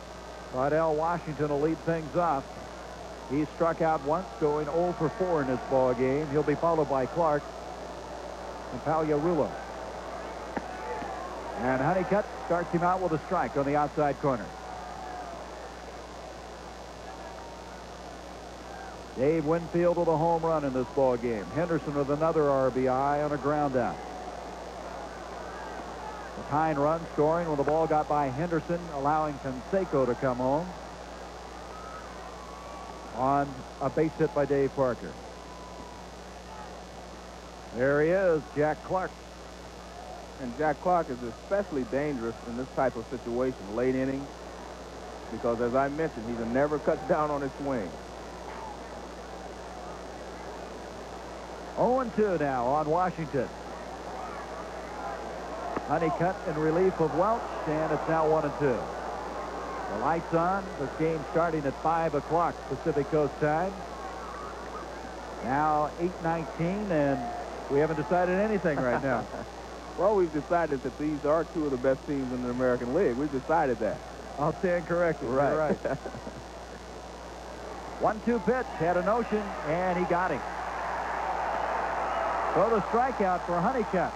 Waddell Washington will lead things off. He struck out once, going 0 for 4 in this ball game. He'll be followed by Clark and Pagliarulo. And Honeycutt starts him out with a strike on the outside corner. Dave Winfield with a home run in this ball game. Henderson with another RBI on a ground out. The tying run scoring when the ball got by Henderson, allowing Canseco to come home on a base hit by Dave Parker. There he is, Jack Clark. And Jack Clark is especially dangerous in this type of situation, late innings, because as I mentioned, he never cuts down on his swing. 0-2 now on Washington. Honeycutt in relief of Welch, and it's now 1-2. The lights on. This game starting at 5 o'clock Pacific Coast time. Now 8:19, and we haven't decided anything right now. Well, we've decided that these are two of the best teams in the American League. We've decided that. I'll stand corrected. Right. You're right. 1-2 pitch, had a notion, and he got him. So the strikeout for Honeycutt.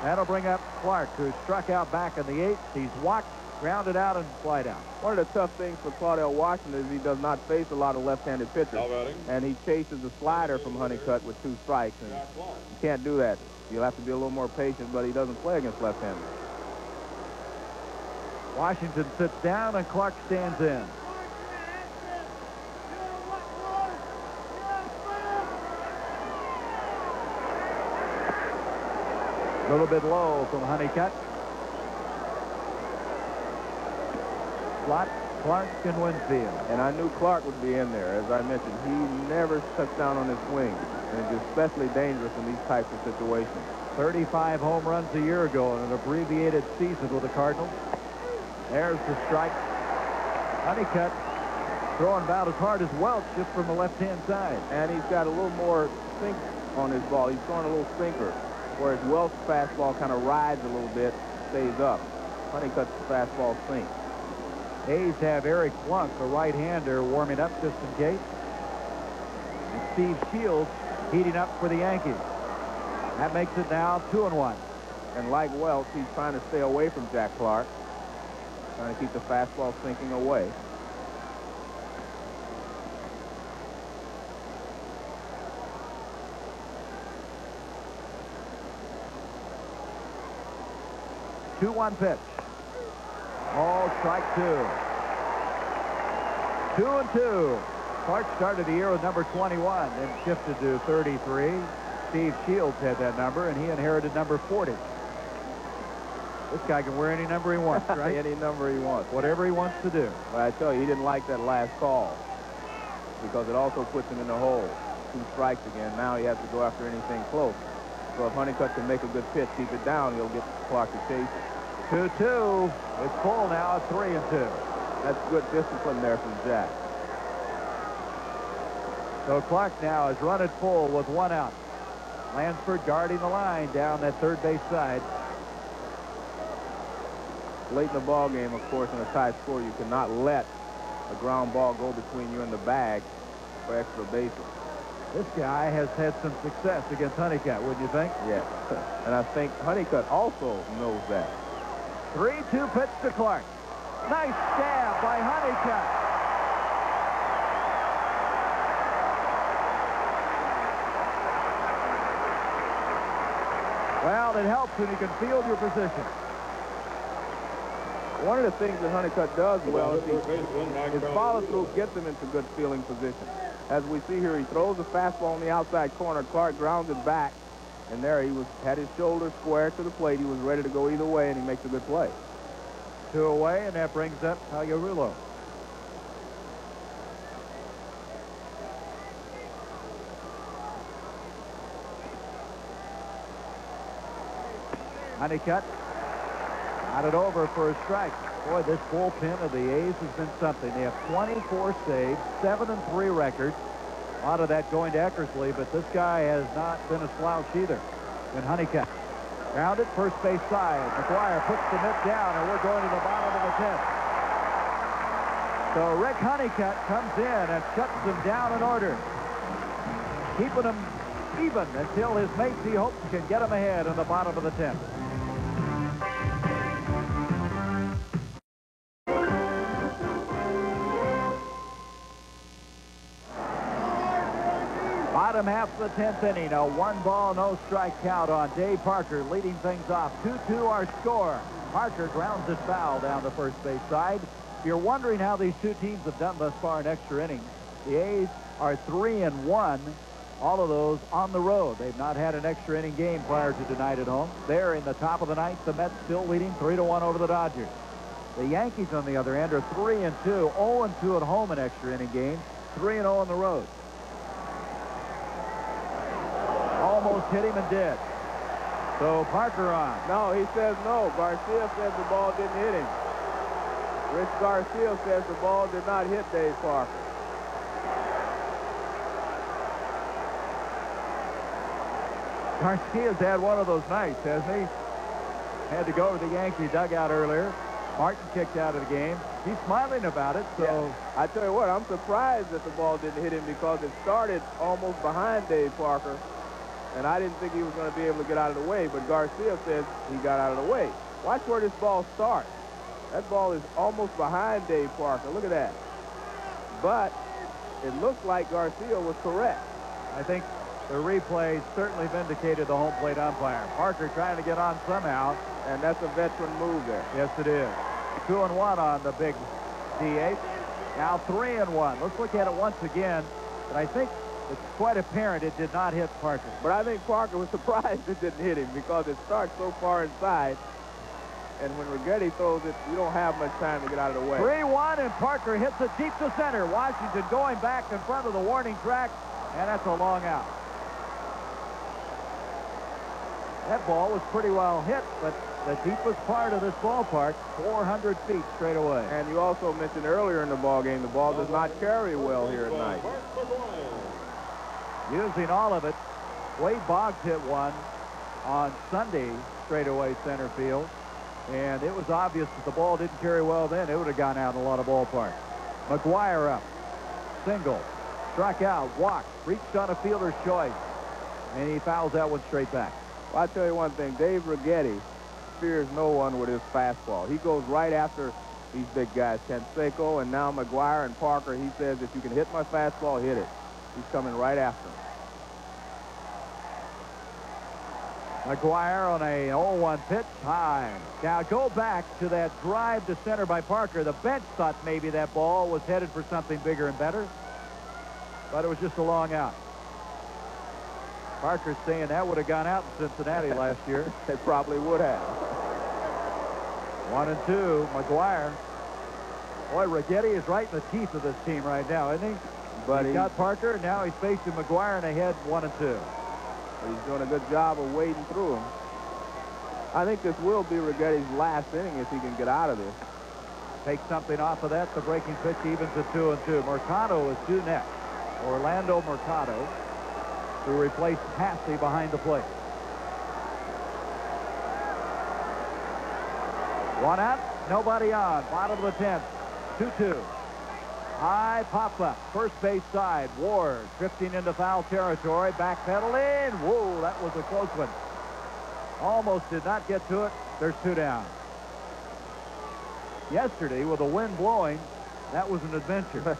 That'll bring up Clark, who struck out back in the 8th. He's walked, grounded out, and flied out. One of the tough things for Claudell Washington is he does not face a lot of left-handed pitchers. And he chases the slider from Honeycutt with 2 strikes. And you can't do that. You'll have to be a little more patient, but he doesn't play against left-handers. Washington sits down, and Clark stands in. A little bit low from Honeycutt. Slot, Clark, and Winfield. And I knew Clark would be in there. As I mentioned, he never cuts down on his swing. And is especially dangerous in these types of situations. 35 home runs a year ago in an abbreviated season with the Cardinals. There's the strike. Honeycutt throwing about as hard as Welch, just from the left-hand side. And he's got a little more sink on his ball. He's throwing a little sinker, whereas Welch's fastball kind of rides a little bit, stays up. Honeycutt's fastball sinks. A's have Eric Plunk, the right-hander, warming up just in case. And Steve Shields heating up for the Yankees. That makes it now 2-1. And like Welch, he's trying to stay away from Jack Clark, trying to keep the fastball sinking away. Two-one pitch. Oh, strike 2. 2-2. Clark started the year with number 21 and shifted to 33. Steve Shields had that number, and he inherited number 40. This guy can wear any number he wants, right? Any number he wants. Whatever he wants to do. But I tell you, he didn't like that last call because it also puts him in the hole. 2 strikes again. Now he has to go after anything close. So if Honeycutt can make a good pitch, keep it down, he'll get Clark to chase it. 2-2. It's full now at 3-2. That's good discipline there from Jack. So Clark now has run it full with 1 out. Lansford guarding the line down that third base side. Late in the ball game, of course, in a tie score, you cannot let a ground ball go between you and the bag for extra bases. This guy has had some success against Honeycutt, wouldn't you think? Yes. And I think Honeycutt also knows that. 3-2 pitch to Clark. Nice stab by Honeycutt. Well, it helps when you can field your position. One of the things that Honeycutt does well is his follow-through gets him into good fielding position. As we see here, he throws a fastball on the outside corner. Clark grounds it back, and there he had his shoulder square to the plate. He was ready to go either way, and he makes a good play. 2 away, and that brings up Pagliarulo. Honeycutt got it over for a strike. Boy, this bullpen of the A's has been something. They have 24 saves, 7-3 record. A lot of that going to Eckersley, but this guy has not been a slouch either. And Honeycutt grounded first base side. McGuire puts the mitt down, and we're going to the bottom of the 10th. So Rick Honeycutt comes in and shuts them down in order, keeping them even until his mates, he hopes, can get him ahead in the bottom of the 10th. Bottom half of the 10th inning, a 1-ball, no strike count on Dave Parker, leading things off. 2-2 our score. Parker grounds it foul down the first base side. If you're wondering how these two teams have done thus far in extra innings, the A's are 3-1, all of those on the road. They've not had an extra inning game prior to tonight at home. They're in the top of the ninth. The Mets still leading 3-1 over the Dodgers. The Yankees, on the other end, are 3-2, 0-2 at home in extra inning games, 3-0 on the road. Almost hit him and did. So Parker on. No, he says no. Garcia says the ball didn't hit him. Rich Garcia says the ball did not hit Dave Parker. Garcia's had one of those nights, hasn't he? Had to go to the Yankee dugout earlier. Martin kicked out of the game. He's smiling about it, so... Yeah. I tell you what, I'm surprised that the ball didn't hit him because it started almost behind Dave Parker, and I didn't think he was going to be able to get out of the way, but Garcia says he got out of the way. Watch where this ball starts. That ball is almost behind Dave Parker. Look at that. But it looks like Garcia was correct. I think the replay certainly vindicated the home plate umpire. Parker trying to get on somehow. And that's a veteran move there. Yes, it is. 2-1 on the big DH. Now 3-1. Let's look at it once again. But I think it's quite apparent it did not hit Parker. But I think Parker was surprised it didn't hit him because it starts so far inside. And when Righetti throws it, you don't have much time to get out of the way. 3-1, and Parker hits it deep to center. Washington going back in front of the warning track, and that's a long out. That ball was pretty well hit, but the deepest part of this ballpark, 400 feet straight away. And you also mentioned earlier in the ball game, the ball does not carry well here tonight. Using all of it, Wade Boggs hit one on Sunday straightaway center field, and it was obvious that the ball didn't carry well then. It would have gone out in a lot of ballparks. McGuire up, single, struck out, walked, reached on a fielder's choice, and he fouls that one straight back. Well, I'll tell you one thing, Dave Righetti fears no one with his fastball. He goes right after these big guys, Canseco and now McGuire and Parker. He says, if you can hit my fastball, hit it. He's coming right after him. McGuire on a 0-1 pitch, high. Now go back to that drive to center by Parker. The bench thought maybe that ball was headed for something bigger and better, but it was just a long out. Parker's saying that would have gone out in Cincinnati last year. It probably would have. 1-2, McGuire. Boy, Righetti is right in the teeth of this team right now, isn't he? But he's got Parker, and now he's facing McGuire, and ahead 1-2. He's doing a good job of wading through him. I think this will be Righetti's last inning if he can get out of this. Take something off of that. The breaking pitch evens at 2-2. Mercado is due next. Orlando Mercado, who replaced Passy behind the plate. One out, nobody on. Bottom of the 10th, 2-2. High pop-up, first base side. Ward drifting into foul territory, backpedaling. Whoa, that was a close one. Almost did not get to it. There's two down. Yesterday, with the wind blowing, that was an adventure.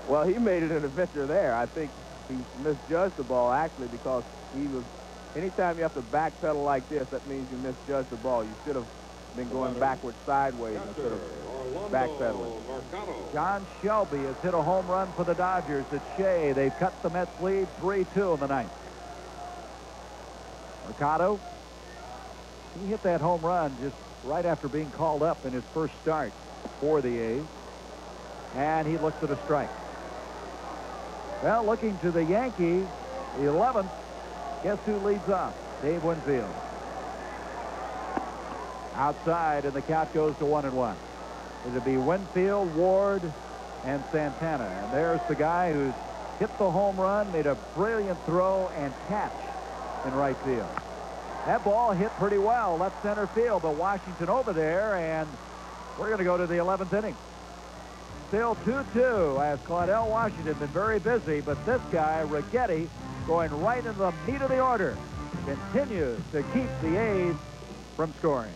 Well, he made it an adventure there. I think he misjudged the ball, actually, because he was... Anytime you have to backpedal like this, that means you misjudged the ball. You should have been going backwards sideways instead of backpedaling. John Shelby has hit a home run for the Dodgers at Shea. They've cut the Mets lead 3-2 in the ninth. Mercado, he hit that home run just right after being called up in his first start for the A's. And he looks at a strike. Well, looking to the Yankee, the 11th, guess who leads off? Dave Winfield. Outside, and the count goes to 1-1. It'll be Winfield, Ward, and Santana. And there's the guy who's hit the home run, made a brilliant throw and catch in right field. That ball hit pretty well left center field, but Washington over there, and we're going to go to the 11th inning. still 2-2 as Claudell Washington been very busy, but this guy, Righetti, going right into the meat of the order, continues to keep the A's from scoring.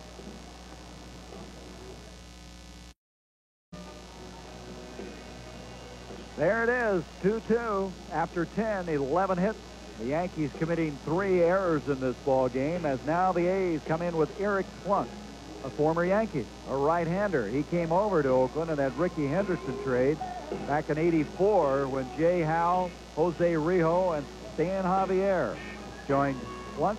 There it is, 2-2 after 10, 11 hits. The Yankees committing 3 errors in this ball game, as now the A's come in with Eric Plunk, a former Yankee, a right-hander. He came over to Oakland in that Rickey Henderson trade back in '84 when Jay Howe, Jose Rijo, and Stan Javier joined Plunk.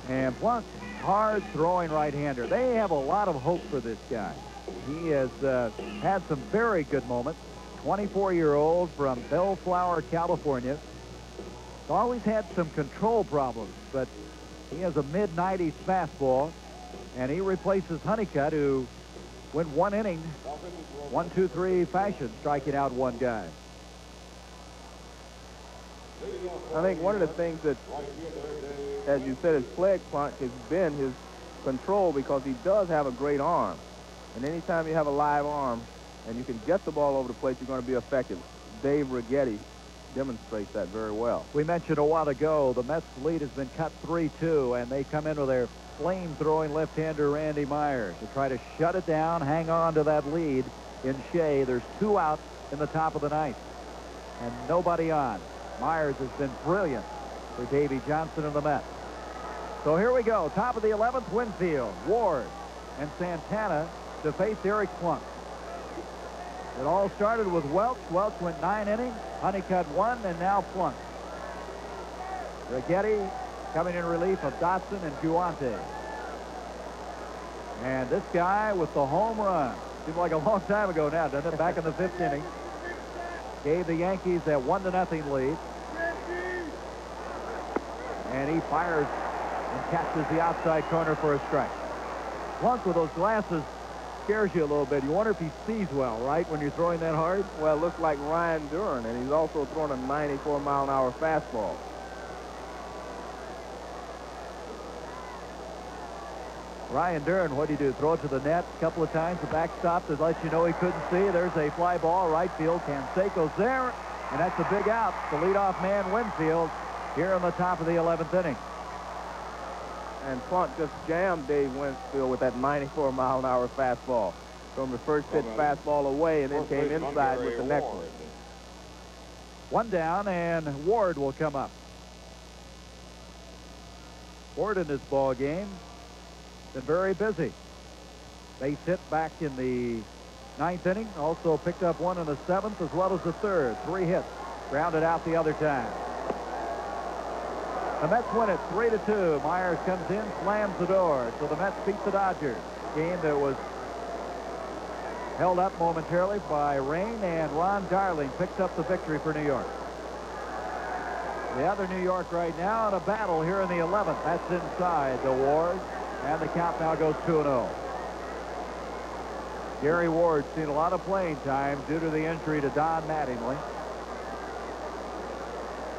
And Plunk, hard-throwing right-hander. They have a lot of hope for this guy. He has had some very good moments. 24-year-old from Bellflower, California. Always had some control problems, but he has a mid-90s fastball, and he replaces Honeycutt, who went 1 inning, 1-2-3 fashion, striking out 1 guy. I think one of the things that, as you said, has plagued Plunk has been his control, because he does have a great arm. And anytime you have a live arm and you can get the ball over the plate, you're going to be effective. Dave Righetti demonstrates that very well. We mentioned a while ago the Mets' lead has been cut 3-2, and they come in with their flame-throwing left-hander Randy Myers to try to shut it down, hang on to that lead in Shea. There's 2 out in the top of the 9th, and nobody on. Myers has been brilliant for Davey Johnson and the Mets. So here we go. Top of the 11th, Winfield, Ward, and Santana to face Eric Plunk. It all started with Welch. Welch went 9 innings. Honeycutt 1, and now Plunk. Righetti coming in relief of Dotson and Duarte. And this guy with the home run. Seems like a long time ago now, doesn't it? Back in the 5th inning. Gave the Yankees that 1-0 lead. And he fires and catches the outside corner for a strike. Plunk with those glasses scares you a little bit. You wonder if he sees well, right, when you're throwing that hard? Well, it looks like Ryan Duran, and he's also throwing a 94-mile-an-hour fastball. Ryan Duran, what do you do? Throw it to the net a couple of times. The backstop to let you know he couldn't see. There's a fly ball, right field. Canseco's there, and that's a big out. The leadoff man, Winfield, here in the top of the 11th inning. And Plunk just jammed Dave Winfield with that 94-mile-an-hour fastball. From the first pitch fastball away, and then came inside with the next one. 1 down, and Ward will come up. Ward in this ball game been very busy. Base hit back in the 9th inning. Also picked up 1 in the 7th as well as the 3rd. 3 hits. Grounded out the other time. The Mets win it 3-2. Myers comes in, slams the door. So the Mets beat the Dodgers. Game that was held up momentarily by rain, and Ron Darling picks up the victory for New York. The other New York right now in a battle here in the 11th. That's inside the Ward, and the count now goes 2-0. Gary Ward's seen a lot of playing time due to the injury to Don Mattingly.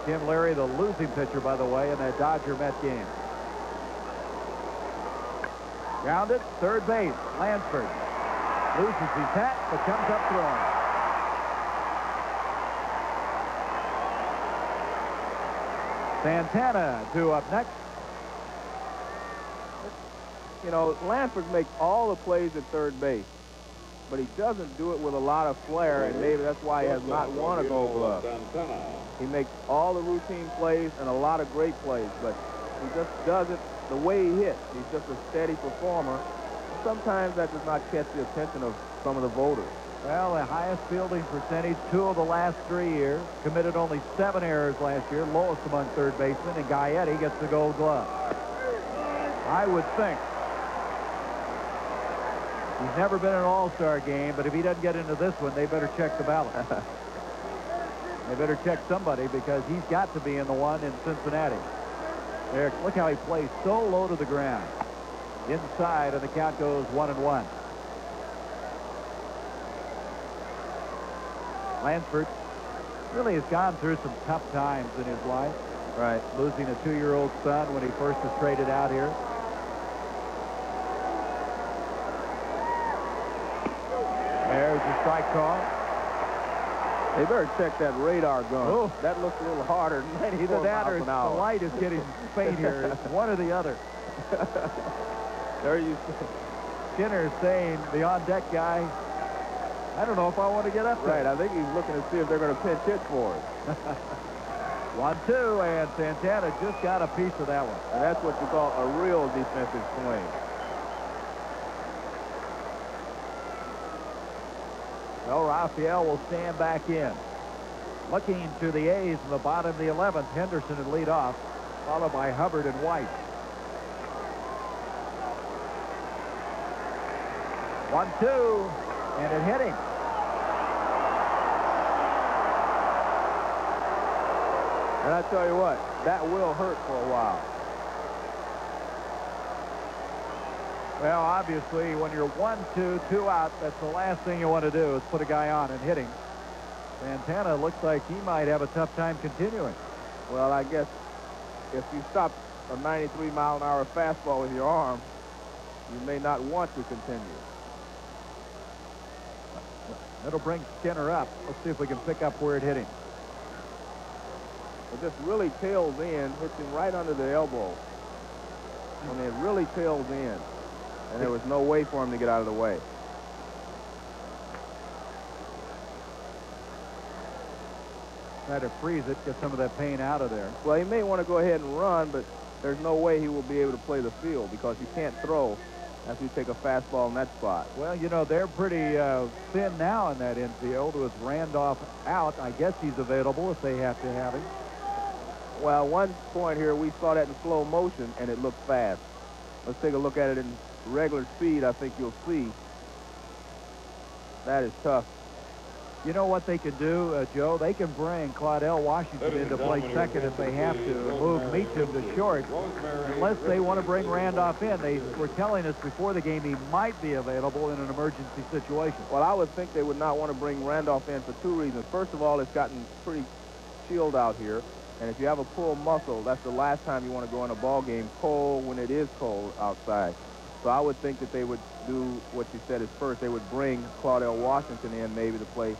Tim Leary, the losing pitcher, by the way, in that Dodger-Met game. Grounded, 3rd base, Lansford. Loses his hat, but comes up throwing. Santana due up next. You know, Lansford makes all the plays at 3rd base, but he doesn't do it with a lot of flair, and maybe that's why he has not won a Gold Glove. He makes all the routine plays and a lot of great plays, but he just does it the way he hits. He's just a steady performer. Sometimes that does not catch the attention of some of the voters. Well, the highest fielding percentage 2 of the last 3 years. Committed only 7 errors last year, lowest among 3rd basemen, and Gaetti gets the Gold Glove. I would think. He's never been in an all-star game, but if he doesn't get into this one, they better check the ballot. They better check somebody, because he's got to be in the one in Cincinnati. There, look how he plays so low to the ground. Inside, and the count goes 1-1. Lansford really has gone through some tough times in his life. Right. Losing a 2-year-old son when he first was traded out here. There's the strike call. They better check that radar gun. Oh. That looks a little harder than 94 Either that miles or an the hour. light is getting faint here. It's one or the other. There you Skinner saying, the on-deck guy, I don't know if I want to get up there. Right, I think he's looking to see if they're going to pinch hit for it. 1-2, and Santana just got a piece of that one. And that's what you call a real defensive swing. So Raphael will stand back in. Looking to the A's in the bottom of the 11th, Henderson would lead off, followed by Hubbard and White. 1-2, and it hit him. And I tell you what, that will hurt for a while. Well, obviously, when you're 1-2, 2 out, that's the last thing you want to do is put a guy on and hit him. Santana looks like he might have a tough time continuing. Well, I guess if you stop a 93-mile-an-hour fastball with your arm, you may not want to continue. It'll bring Skinner up. Let's see if we can pick up where it hit him. It just really tails in, hits him right under the elbow. When it really tails in, and there was no way for him to get out of the way. Try to freeze it, get some of that pain out of there. Well, he may want to go ahead and run, but there's no way he will be able to play the field because you can't throw after you take a fastball in that spot. Well, you know, they're pretty thin now in that infield with Randolph out. I guess he's available if they have to have him. Well, one point here, we saw that in slow motion, and it looked fast. Let's take a look at it in regular speed. I think you'll see that is tough. You know what they can do, Joe? They can bring Claudell Washington into play second if they have to, and move Meacham to short, unless they want to bring Randolph in. They were telling us before the game he might be available in an emergency situation. Well, I would think they would not want to bring Randolph in for two reasons. First of all, it's gotten pretty chilled out here, and if you have a pulled muscle, that's the last time you want to go in a ball game cold when it is cold outside. So I would think that they would do what you said is first. They would bring Claudell Washington in maybe to play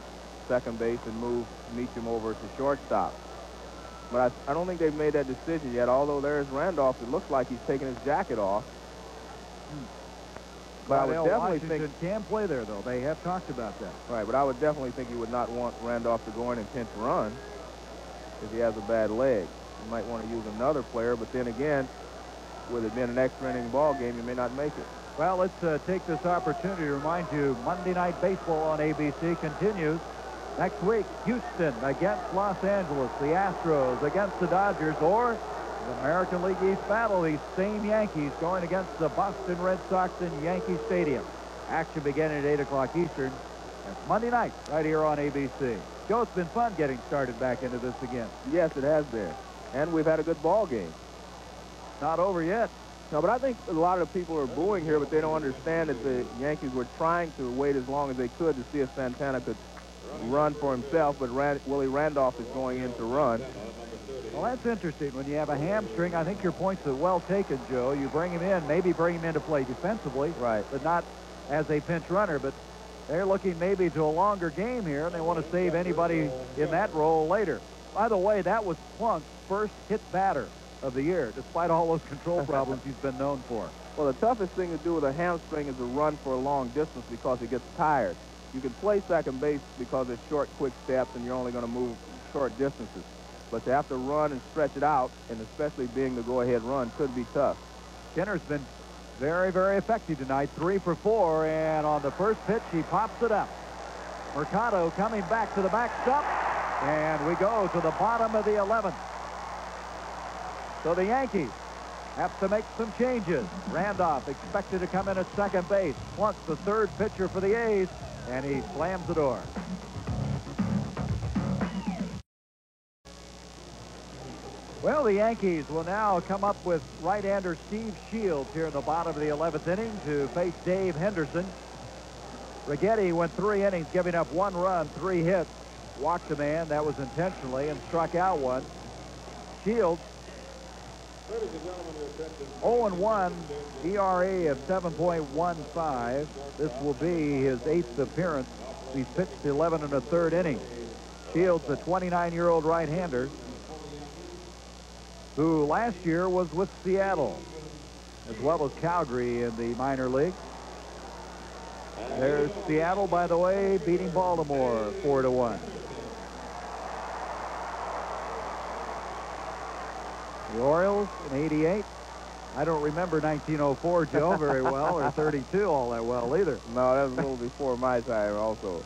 second base and move Meacham over to shortstop. But I don't think they've made that decision yet, although there's Randolph. It looks like he's taking his jacket off. But I would definitely Washington think can play there, though. They have talked about that. Right, but I would definitely think you would not want Randolph to go in and pinch run if he has a bad leg. You might want to use another player, but then again, with it being an extra inning ball game, you may not make it. Well, let's take this opportunity to remind you Monday Night Baseball on ABC continues. Next week, Houston against Los Angeles, the Astros against the Dodgers, or the American League East battle, these same Yankees going against the Boston Red Sox in Yankee Stadium. Action beginning at 8 o'clock Eastern. That's Monday night right here on ABC. Joe, it's been fun getting started back into this again. Yes, it has been. And we've had a good ball game. Not over yet. No, but I think a lot of people are booing here, but they don't understand that the Yankees were trying to wait as long as they could to see if Santana could run for himself, but Willie Randolph is going in to run. Well, that's interesting. When you have a hamstring, I think your points are well taken, Joe. You bring him in, maybe bring him in to play defensively, right, but not as a pinch runner. But they're looking maybe to a longer game here, and they want to save anybody in that role later. By the way, that was Plunk's first hit batter of the year, despite all those control problems he's been known for. Well, the toughest thing to do with a hamstring is to run for a long distance because it gets tired. You can play second base because it's short, quick steps, and you're only going to move short distances. But to have to run and stretch it out, and especially being the go-ahead run, could be tough. Skinner's been very, very effective tonight, 3 for 4, and on the first pitch, he pops it up. Mercado coming back to the backstop, and we go to the bottom of the 11th. So the Yankees have to make some changes. Randolph expected to come in at second base. Plunk, the third pitcher for the A's, and he slams the door. Well, the Yankees will now come up with right-hander Steve Shields here in the bottom of the 11th inning to face Dave Henderson. Righetti went 3 innings, giving up 1 run, 3 hits, walked a man, that was intentionally, and struck out 1. Shields 0-1 ERA of 7.15. This will be his 8th appearance. He's pitched 11 1/3 innings. Shields, a 29-year-old right-hander who last year was with Seattle as well as Calgary in the minor league. There's Seattle, by the way, beating Baltimore 4-1. The Orioles in '88. I don't remember 1904, Joe, very well, or 32 all that well either. No, that was a little before my time also.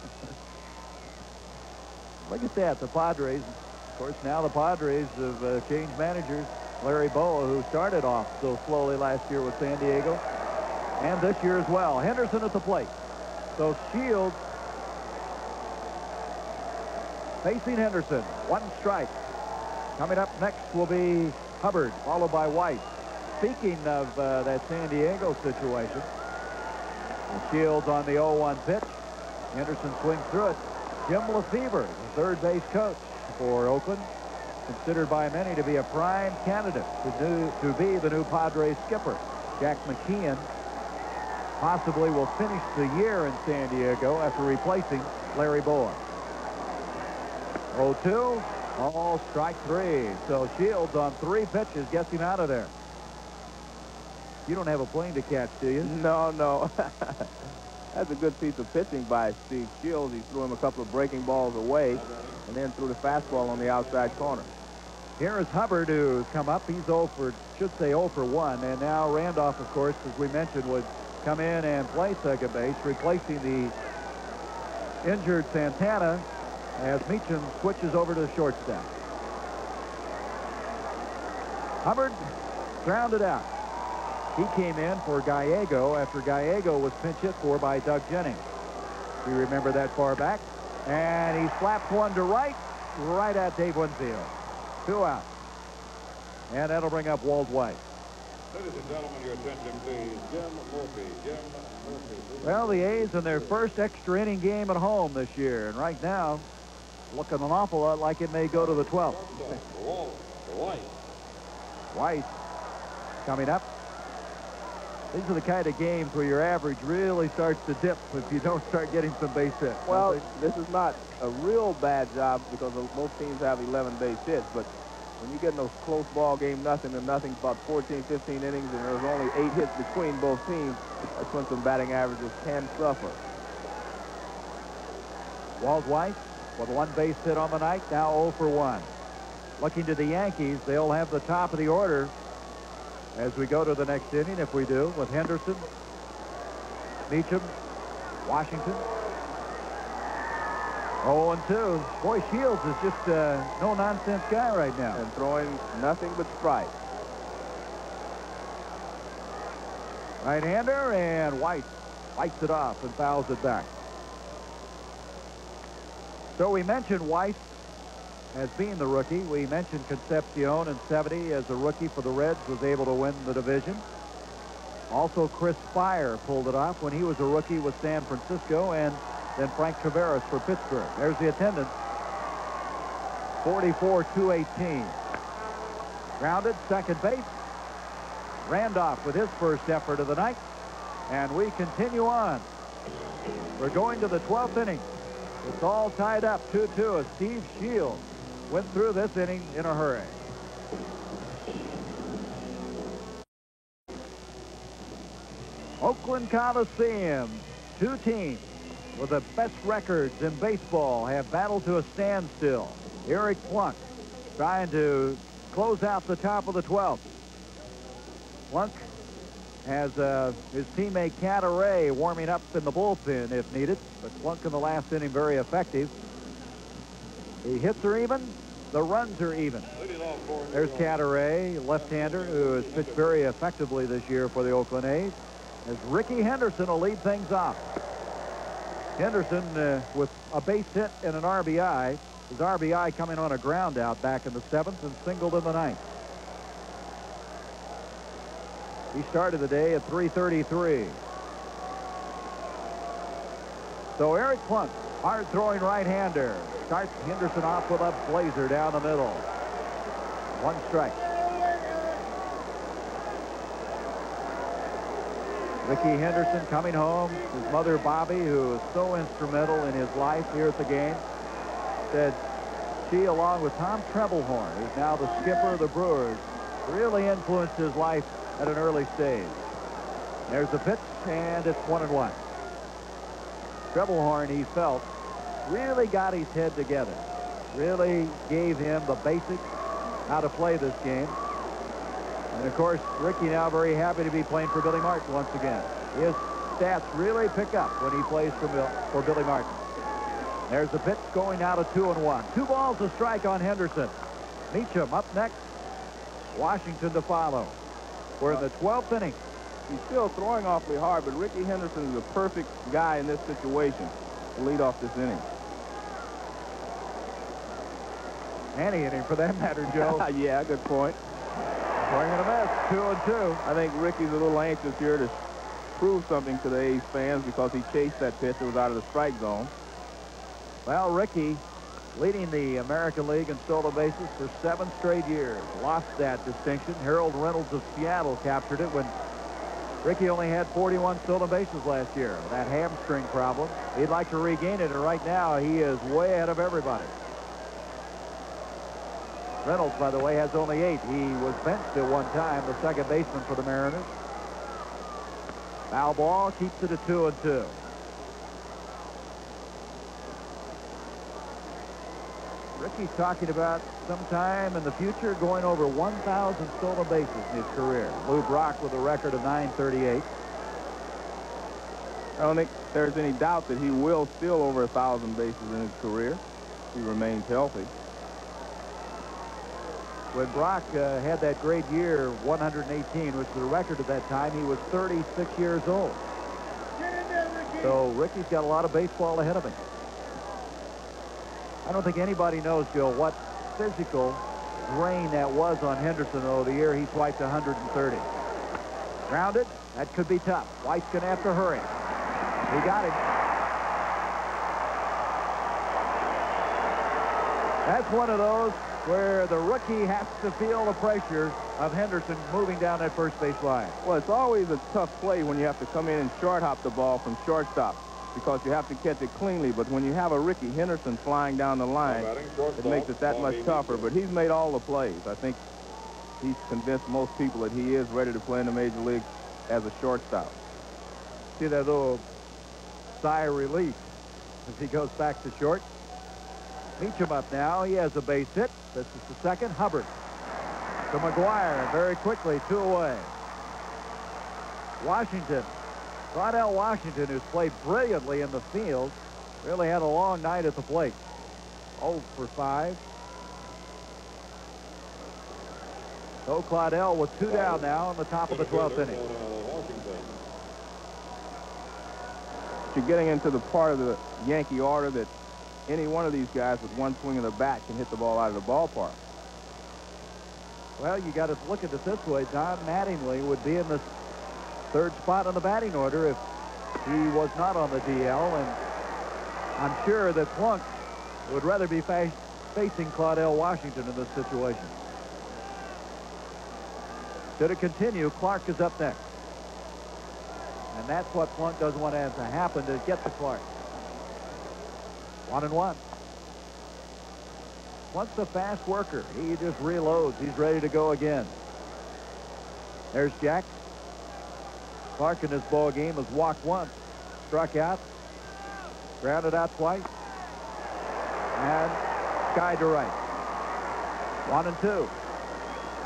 Look at that, the Padres. Of course, now the Padres have changed managers. Larry Boa, who started off so slowly last year with San Diego, and this year as well. Henderson at the plate. So Shields facing Henderson. 1 strike. Coming up next will be Hubbard, followed by White. Speaking of that San Diego situation, Shields on the 0-1 pitch. Henderson swings through it. Jim Lefebvre, the third base coach for Oakland, considered by many to be a prime candidate to be the new Padres skipper. Jack McKeon possibly will finish the year in San Diego after replacing Larry Boa. 0-2, all strike 3. So Shields on 3 pitches gets him out of there. You don't have a plane to catch, do you? No. That's a good piece of pitching by Steve Shields. He threw him a couple of breaking balls away and then threw the fastball on the outside corner. Here is Hubbard, who's come up. He's 0 for 1. And now Randolph, of course, as we mentioned, would come in and play second base, replacing the injured Santana as Meacham switches over to the shortstop. Hubbard grounded out. He came in for Gallego after Gallego was pinch hit for by Doug Jennings. We remember that far back. And he slaps one to right at Dave Winfield. 2 out. And that'll bring up Walt White. Ladies and gentlemen, your attention, please. Jim Murphy. Well, the A's in their first extra inning game at home this year. And right now, looking an awful lot like it may go to the 12th. White coming up. These are the kind of games where your average really starts to dip if you don't start getting some base hits. Well, this is not a real bad job because most teams have 11 base hits, but when you get in those close ball game, nothing to nothing, about 14, 15 innings, and there's only 8 hits between both teams, that's when some batting averages can suffer. Walt White with 1 base hit on the night, now 0 for 1. Looking to the Yankees, they'll have the top of the order as we go to the next inning, if we do, with Henderson, Meacham, Washington. 0-2. Boy, Shields is just a no-nonsense guy right now. And throwing nothing but strikes. Right-hander, and White fights it off and fouls it back. So we mentioned White as being the rookie. We mentioned Concepcion in '70 as a rookie for the Reds, was able to win the division. Also, Chris Fire pulled it off when he was a rookie with San Francisco, and then Frank Taveras for Pittsburgh. There's the attendance. 44-218. Grounded, second base. Randolph with his first effort of the night. And we continue on. We're going to the 12th inning. It's all tied up 2-2 as Steve Shields went through this inning in a hurry. Oakland Coliseum, 2 teams with the best records in baseball have battled to a standstill. Eric Plunk trying to close out the top of the 12th. Plunk has his teammate Cadaret warming up in the bullpen if needed, but Plunk in the last inning very effective. The hits are even, the runs are even. There's Cadaret, left-hander, who has pitched very effectively this year for the Oakland A's, as Ricky Henderson will lead things off. Henderson with a base hit and an RBI. His RBI coming on a ground out back in the 7th and singled in the 9th. He started the day at 333. So Eric Plunk, hard-throwing right-hander, starts Henderson off with a blazer down the middle. 1 strike. Rickey Henderson coming home. His mother, Bobby, who was so instrumental in his life here at the game, said she, along with Tom Trebelhorn, who's now the skipper of the Brewers, really influenced his life at an early stage. There's the pitch, and it's 1-1. Trebelhorn, he felt, really got his head together, really gave him the basics how to play this game. And of course, Rickey now very happy to be playing for Billy Martin once again. His stats really pick up when he plays for Billy Martin. There's the pitch going now to 2-1. 2 balls a strike on Henderson. Meacham up next. Washington to follow. We're in the 12th inning. He's still throwing awfully hard, but Rickey Henderson is the perfect guy in this situation to lead off this inning. Any inning for that matter, Joe. Yeah, good point. Swing and a miss, 2-2. I think Rickey's a little anxious here to prove something to the A's fans because he chased that pitch that was out of the strike zone. Well, Rickey leading the American League in stolen bases for 7 straight years. Lost that distinction. Harold Reynolds of Seattle captured it when Rickey only had 41 stolen bases last year. That hamstring problem. He'd like to regain it, and right now he is way ahead of everybody. Reynolds, by the way, has only 8. He was benched at one time, the second baseman for the Mariners. Foul ball keeps it at 2-2. Rickey's talking about sometime in the future going over 1,000 stolen bases in his career. Lou Brock with a record of 938. I don't think there's any doubt that he will steal over 1,000 bases in his career if he remains healthy. When Brock had that great year, 118, which was the record at that time, he was 36 years old. So Rickey's got a lot of baseball ahead of him. I don't think anybody knows, Bill, what physical drain that was on Henderson, though, the year he swiped 130. Grounded. That could be tough. White's going to have to hurry. He got him. That's one of those where the rookie has to feel the pressure of Henderson moving down that first base line. Well, it's always a tough play when you have to come in and short hop the ball from shortstop because you have to catch it cleanly. But when you have a Rickey Henderson flying down the line, it makes it that much tougher. But he's made all the plays. I think he's convinced most people that he is ready to play in the major league as a shortstop. See that little sigh of relief as he goes back to short. Meacham up now. He has a base hit. This is the second. Hubbard to McGuire. Very quickly, 2 away. Washington. Claudell Washington, who's played brilliantly in the field, really had a long night at the plate. 0 for 5. So Claudell with 2 down now in the top of the 12th inning. You're getting into the part of the Yankee order that any one of these guys with one swing of the bat can hit the ball out of the ballpark. Well, you got to look at it this way. Don Mattingly would be in the 3rd spot on the batting order if he was not on the DL, and I'm sure that Plunk would rather be facing Claudell Washington in this situation. Should it continue, Clark is up next. And that's what Plunk doesn't want to have to happen, to get to Clark. 1-1. Plunk's a fast worker. He just reloads. He's ready to go again. There's Jack. Clark in this ball game has walked once, struck out, grounded out twice, and skied to right. 1-2.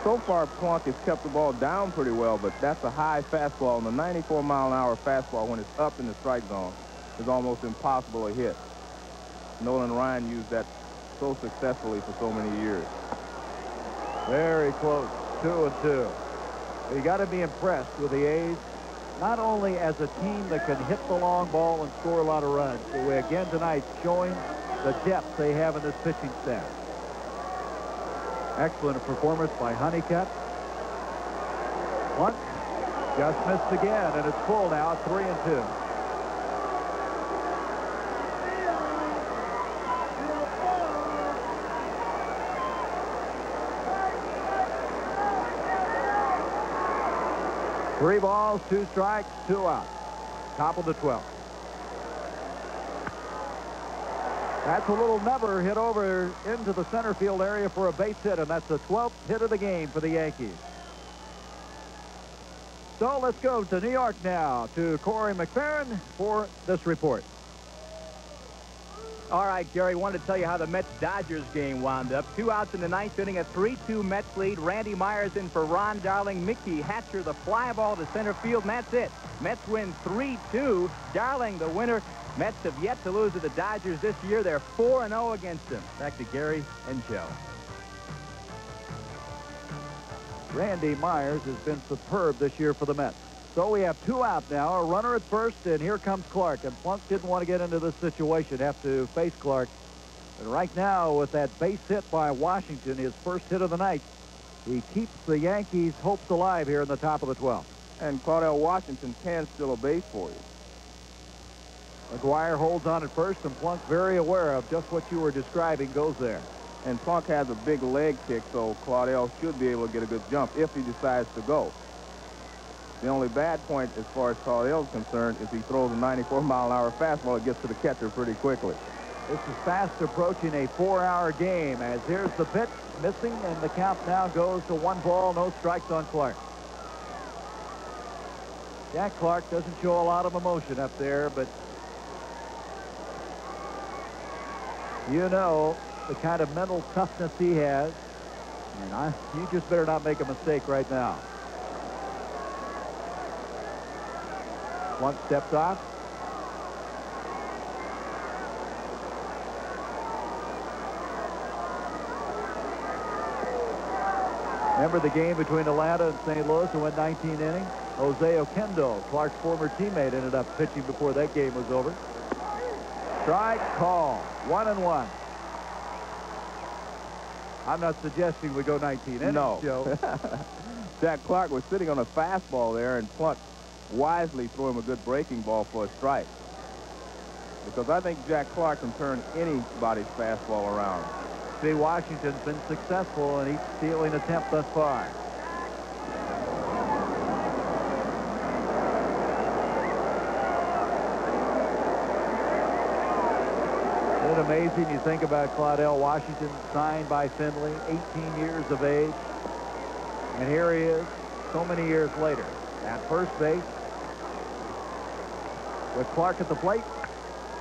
So far, Plunk has kept the ball down pretty well, but that's a high fastball, and the 94-mile-an-hour fastball, when it's up in the strike zone, is almost impossible to hit. Nolan Ryan used that so successfully for so many years. Very close. 2-2. You got to be impressed with the A's, not only as a team that can hit the long ball and score a lot of runs, but we again tonight showing the depth they have in this pitching staff. Excellent performance by Honeycutt. Plunk just missed again, and it's full now, 3-2. 3 balls, 2 strikes, 2 outs. Top of the 12th. That's a little number hit over into the center field area for a base hit, and that's the 12th hit of the game for the Yankees. So let's go to New York now to Corey McFerrin for this report. All right, Gary, wanted to tell you how the Mets-Dodgers game wound up. 2 outs in the 9th inning, a 3-2 Mets lead. Randy Myers in for Ron Darling. Mickey Hatcher, the fly ball to center field, and that's it. Mets win 3-2. Darling, the winner. Mets have yet to lose to the Dodgers this year. They're 4-0 against them. Back to Gary and Joe. Randy Myers has been superb this year for the Mets. So we have 2 out now, a runner at first, and here comes Clark. And Plunk didn't want to get into this situation, have to face Clark. But right now, with that base hit by Washington, his first hit of the night, he keeps the Yankees' hopes alive here in the top of the 12th. And Claudell Washington can steal a base for you. McGuire holds on at first, and Plunk, very aware of just what you were describing, goes there. And Plunk has a big leg kick, so Claudell should be able to get a good jump if he decides to go. The only bad point as far as Claudell is concerned is he throws a 94-mile-an-hour fastball. It gets to the catcher pretty quickly. This is fast approaching a 4-hour game, as here's the pitch missing, and the count now goes to 1 ball, no strikes on Clark. Jack Clark doesn't show a lot of emotion up there, but you know the kind of mental toughness he has, and you just better not make a mistake right now. Plunk steps off. Remember the game between Atlanta and St. Louis that went 19 innings? Jose Oquendo, Clark's former teammate, ended up pitching before that game was over. Strike call. 1-1. I'm not suggesting we go 19 innings, no. Joe. Jack Clark was sitting on a fastball there, and Plunk wisely threw him a good breaking ball for a strike. Because I think Jack Clark can turn anybody's fastball around. See, Washington's been successful in each stealing attempt thus far. Isn't it amazing? You think about Claudell Washington, signed by Findlay, 18 years of age. And here he is so many years later at first base with Clark at the plate.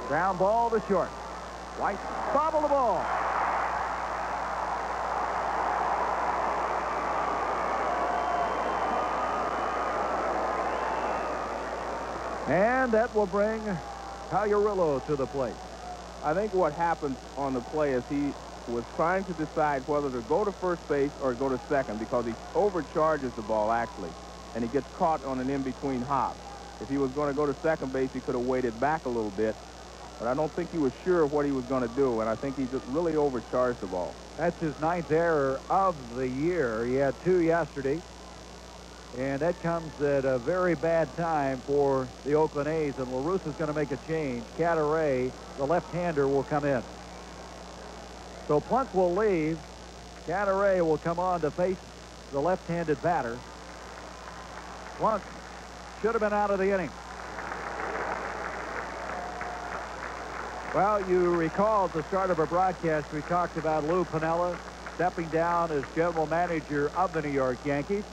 Ground ball to short. White bobble the ball. And that will bring Pagliarulo to the plate. I think what happened on the play is he was trying to decide whether to go to first base or go to second, because he overcharges the ball, actually, and he gets caught on an in-between hop. If he was going to go to second base, he could have waited back a little bit, but I don't think he was sure of what he was going to do, and I think he just really overcharged the ball. That's his 9th error of the year. He had 2 yesterday, and that comes at a very bad time for the Oakland A's, and La Russa's going to make a change. Cadaret, the left-hander, will come in. So Plunk will leave. Cadaret will come on to face the left-handed batter. Plunk should have been out of the inning. Well, you recall at the start of our broadcast, we talked about Lou Piniella stepping down as general manager of the New York Yankees.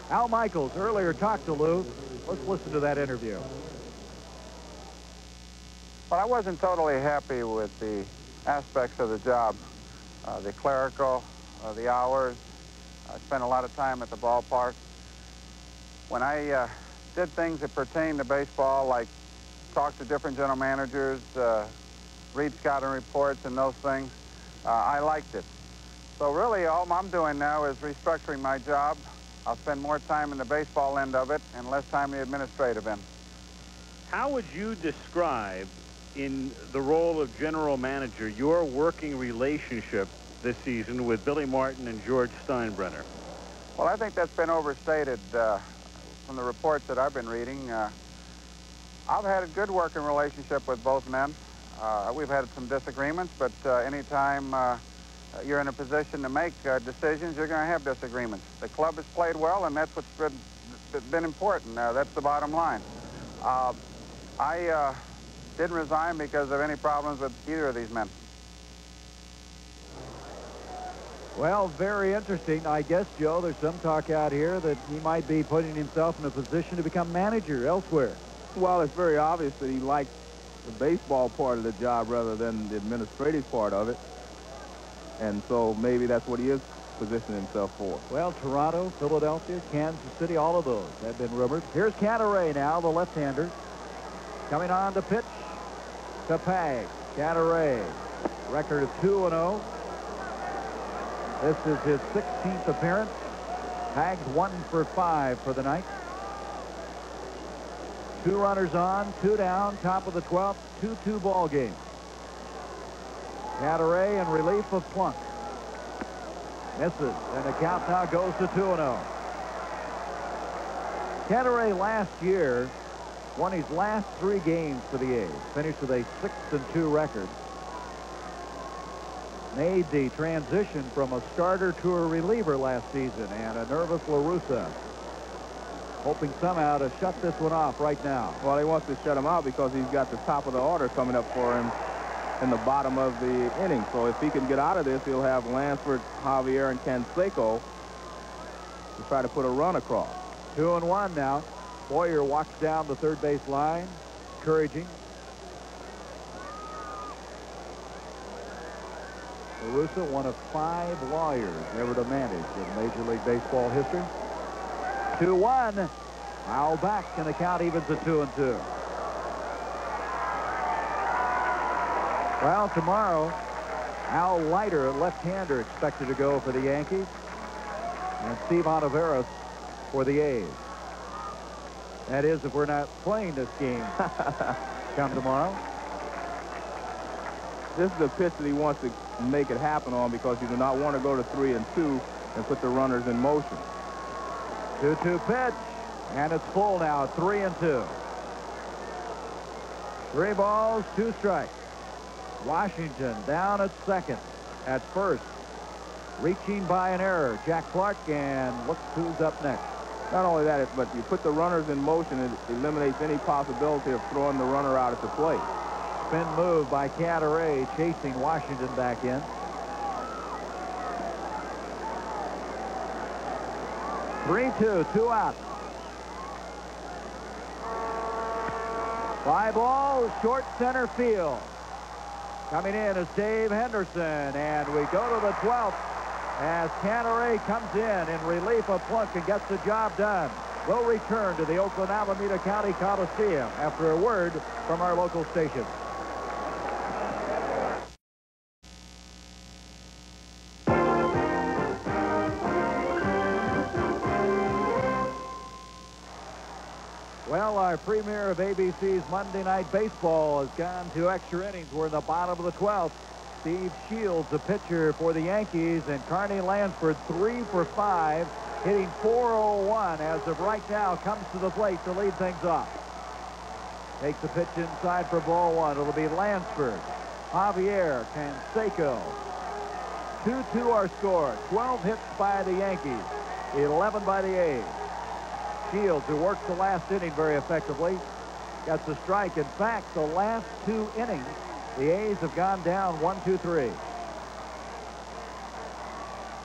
Al Michaels earlier talked to Lou. Let's listen to that interview. Well, I wasn't totally happy with the aspects of the job. The clerical, the hours. I spent a lot of time at the ballpark. When I did things that pertain to baseball, like talk to different general managers, read scouting reports and those things, I liked it. So really all I'm doing now is restructuring my job. I'll spend more time in the baseball end of it and less time in the administrative end. How would you describe, in the role of general manager, your working relationship this season with Billy Martin and George Steinbrenner? Well, I think that's been overstated from the reports that I've been reading. I've had a good working relationship with both men. We've had some disagreements, but anytime you're in a position to make decisions, you're going to have disagreements. The club has played well, and that's what's been important. That's the bottom line. I didn't resign because of any problems with either of these men. Well, very interesting. I guess, Joe, there's some talk out here that he might be putting himself in a position to become manager elsewhere. Well, it's very obvious that he likes the baseball part of the job rather than the administrative part of it. And so maybe that's what he is positioning himself for. Well, Toronto, Philadelphia, Kansas City, all of those have been rumored. Here's Cantaray now, the left-hander. Coming on to pitch to Pag. Cantaray, record of 2-0. This is his 16th appearance. Pag's 1 for 5 for the night. 2 runners on, 2 down, top of the 12th, 2-2 ball game. Cantaray in relief of Plunk. Misses, and the count now goes to 2-0. Cantaray last year won his last 3 games for the A's. Finished with a 6-2 record. Made the transition from a starter to a reliever last season, and a nervous La Russa hoping somehow to shut this one off right now. Well, he wants to shut him out because he's got the top of the order coming up for him in the bottom of the inning. So if he can get out of this, he'll have Lansford, Javier, and Canseco to try to put a run across. 2-1 now. Boyer walks down the third base line, encouraging. La Russa, one of 5 lawyers ever to manage in Major League Baseball history. 2-1. Foul back, and the count evens at 2-2. Well, tomorrow, Al Leiter, left-hander, expected to go for the Yankees, and Steve Olivares for the A's. That is, if we're not playing this game come tomorrow. This is the pitch that he wants to make it happen on, because you do not want to go to 3-2 and put the runners in motion. 2-2 pitch, and it's full now, 3-2. 3 balls, 2 strikes. Washington down at second. At first, reaching by an error, Jack Clark, and look who's up next. Not only that, but you put the runners in motion, it eliminates any possibility of throwing the runner out at the plate. Spin move by Cantaray, chasing Washington back in. Three-two, 2 out. 5 balls, short center field. Coming in is Dave Henderson, and we go to the 12th as Cantaray comes in relief of Plunk and gets the job done. We'll return to the Oakland Alameda County Coliseum after a word from our local station. Well, our premiere of ABC's Monday Night Baseball has gone to extra innings. We're in the bottom of the 12th. Steve Shields, the pitcher for the Yankees, and Carney Lansford, 3 for 5, hitting .401 as of right now, comes to the plate to lead things off. Takes the pitch inside for ball 1. It'll be Lansford, Javier, Canseco. 2-2 are scored. 12 hits by the Yankees, 11 by the A's. Shields, who works the last inning very effectively, gets a strike. In fact, the last 2 innings, the A's have gone down 1-2-3.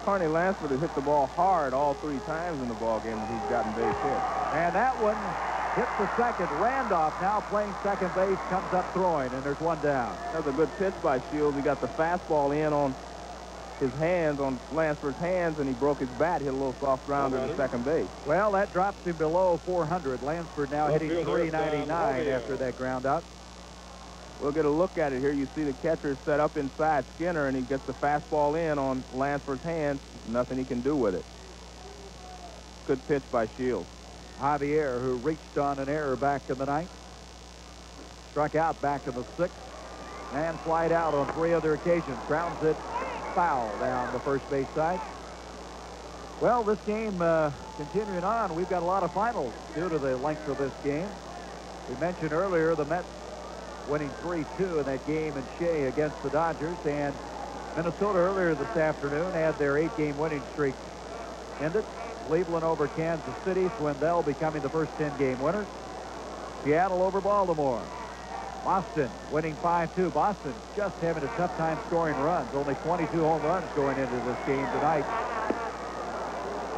Carney Lansford has hit the ball hard all 3 times in the ball game that he's gotten base hit. And that one hits the second. Randolph now playing second base, comes up throwing, and there's 1 down. That was a good pitch by Shields. He got the fastball in on his hands, on Lansford's hands, and he broke his bat, hit a little soft grounder to second base. Well, that drops him below 400. Lansford now hitting .399 after that ground out. We'll get a look at it here. You see the catcher set up inside Skinner, and he gets the fastball in on Lansford's hands. Nothing he can do with it. Good pitch by Shields. Javier, who reached on an error back in the 9th, struck out back in the 6th, and flied out on 3 other occasions. Grounds it foul down the first base side. Well, this game continuing on, we've got a lot of finals due to the length of this game. We mentioned earlier the Mets winning 3-2 in that game in Shea against the Dodgers, and Minnesota earlier this afternoon had their 8-game winning streak ended. Cleveland over Kansas City. Swindell becoming the first 10-game winner. Seattle over Baltimore. Boston winning 5-2. Boston just having a tough time scoring runs. Only 22 home runs going into this game tonight.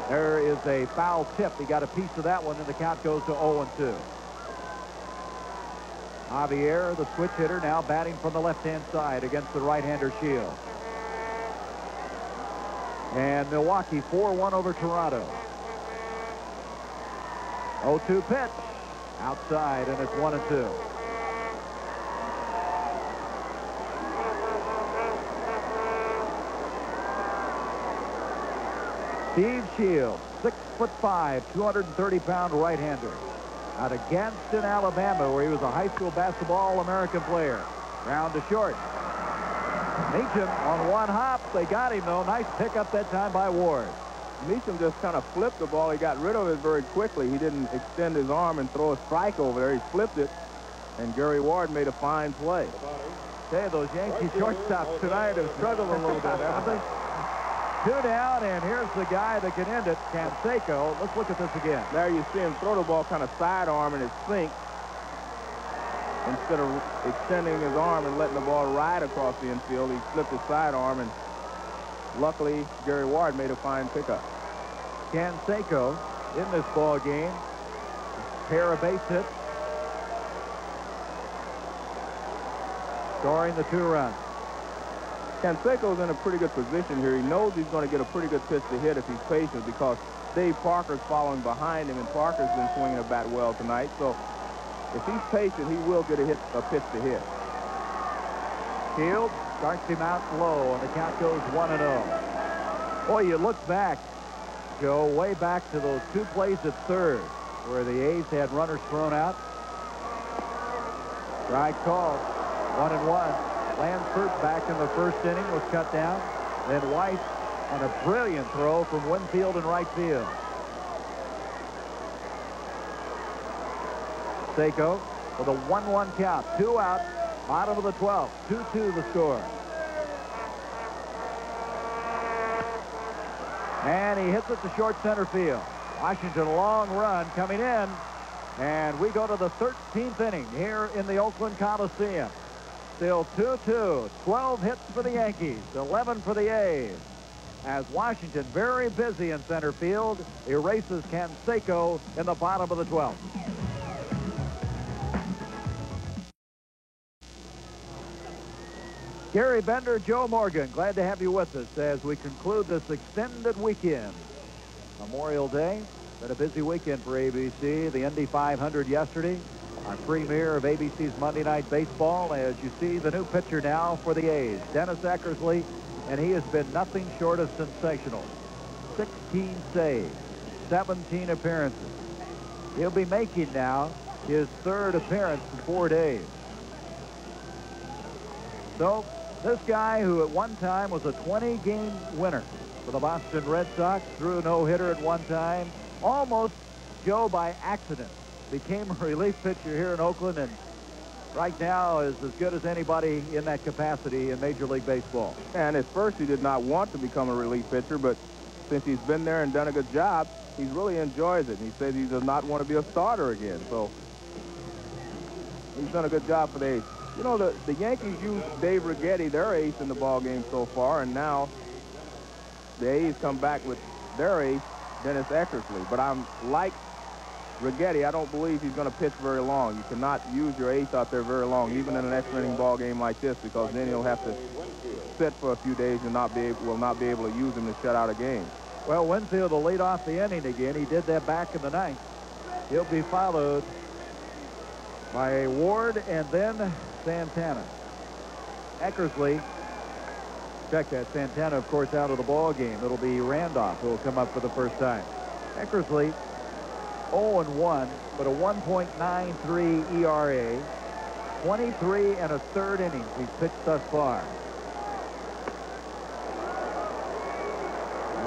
There is a foul tip. He got a piece of that one, and the count goes to 0-2. Javier, the switch hitter, now batting from the left-hand side against the right-hander Shields. And Milwaukee 4-1 over Toronto. 0-2 pitch. Outside, and it's 1-2. Steve Shields, 6'5", 230-pound right-hander, out of Gadsden, Alabama, where he was a high school basketball All-American player. Ground to short. Meacham on one hop. They got him, though. Nice pickup that time by Ward. Meacham just kind of flipped the ball. He got rid of it very quickly. He didn't extend his arm and throw a strike over there. He flipped it, and Gary Ward made a fine play. Hey, those Yankee shortstops tonight have struggled a little bit, haven't they? 2 down, and here's the guy that can end it, Canseco. Let's look at this again. There you see him throw the ball kind of sidearm, and it sinks. Instead of extending his arm and letting the ball ride across the infield, he flipped his sidearm, and luckily Gary Ward made a fine pickup. Canseco in this ball game. Pair of base hits. Scoring the 2 runs. Canseco's in a pretty good position here. He knows he's going to get a pretty good pitch to hit if he's patient, because Dave Parker's following behind him, and Parker's been swinging a bat well tonight. So if he's patient, he will get a pitch to hit. Shields starts him out low, and the count goes 1-0. Boy, you look back, Joe, way back to those 2 plays at third, where the A's had runners thrown out. Strike called. 1-1. Lansford back in the first inning was cut down. Then White on a brilliant throw from Winfield in right field. Seiko with a 1-1 count. 2 out. Bottom of the 12th. 2-2 the score. And he hits it to short center field. Washington, a long run coming in. And we go to the 13th inning here in the Oakland Coliseum. Still 2-2. 12 hits for the Yankees, 11 for the A's. As Washington, very busy in center field, erases Canseco in the bottom of the 12th. Gary Bender, Joe Morgan, glad to have you with us as we conclude this extended weekend. Memorial Day, been a busy weekend for ABC. The Indy 500 yesterday. Our premiere of ABC's Monday Night Baseball. As you see, the new pitcher now for the A's, Dennis Eckersley, and he has been nothing short of sensational. 16 saves, 17 appearances. He'll be making now his 3rd appearance in 4 days. So, this guy who at one time was a 20-game winner for the Boston Red Sox, threw a no-hitter at one time, almost, Joe, by accident, became a relief pitcher here in Oakland, and right now is as good as anybody in that capacity in Major League Baseball. And at first he did not want to become a relief pitcher, but since he's been there and done a good job, he really enjoys it. And he says he does not want to be a starter again. So he's done a good job for the A's. You know, the Yankees used Dave Righetti, their ace, in the ball game so far, and now the A's come back with their ace, Dennis Eckersley. But I'm like Righetti, I don't believe he's going to pitch very long. You cannot use your ace out there very long, even in an extra inning ball game like this, because then he'll have to sit for a few days and will not be able to use him to shut out a game. Well, Winfield will lead off the inning again. He did that back in the 9th. He'll be followed by Ward and then Santana. Eckersley, check that, Santana, of course, out of the ball game. It'll be Randolph who will come up for the first time. Eckersley, 0-1, but a 1.93 ERA, 23 1/3 innings he's pitched thus far.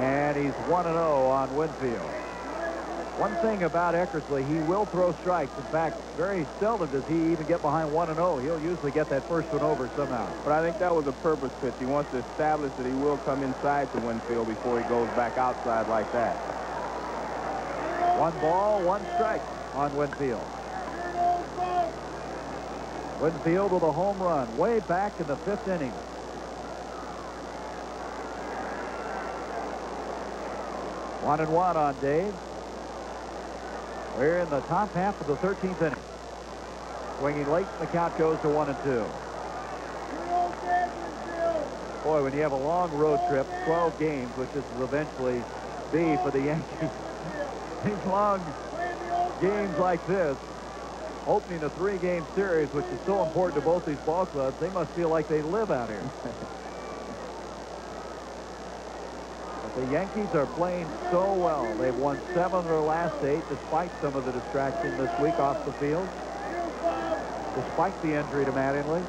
And he's 1-0 on Winfield. One thing about Eckersley, he will throw strikes. In fact, very seldom does he even get behind 1-0. He'll usually get that first one over somehow. But I think that was a purpose pitch. He wants to establish that he will come inside to Winfield before he goes back outside like that. 1 ball, 1 strike on Winfield. Winfield with a home run way back in the 5th inning. One and one on Dave. We're in the top half of the 13th inning. Swinging late, the count goes to 1-2. Boy, when you have a long road trip, 12 games, which this will eventually be for the Yankees, these long games like this, opening a 3-game series, which is so important to both these ball clubs, they must feel like they live out here. But the Yankees are playing so well. They've won 7 of their last 8, despite some of the distraction this week off the field, despite the injury to Mattingly.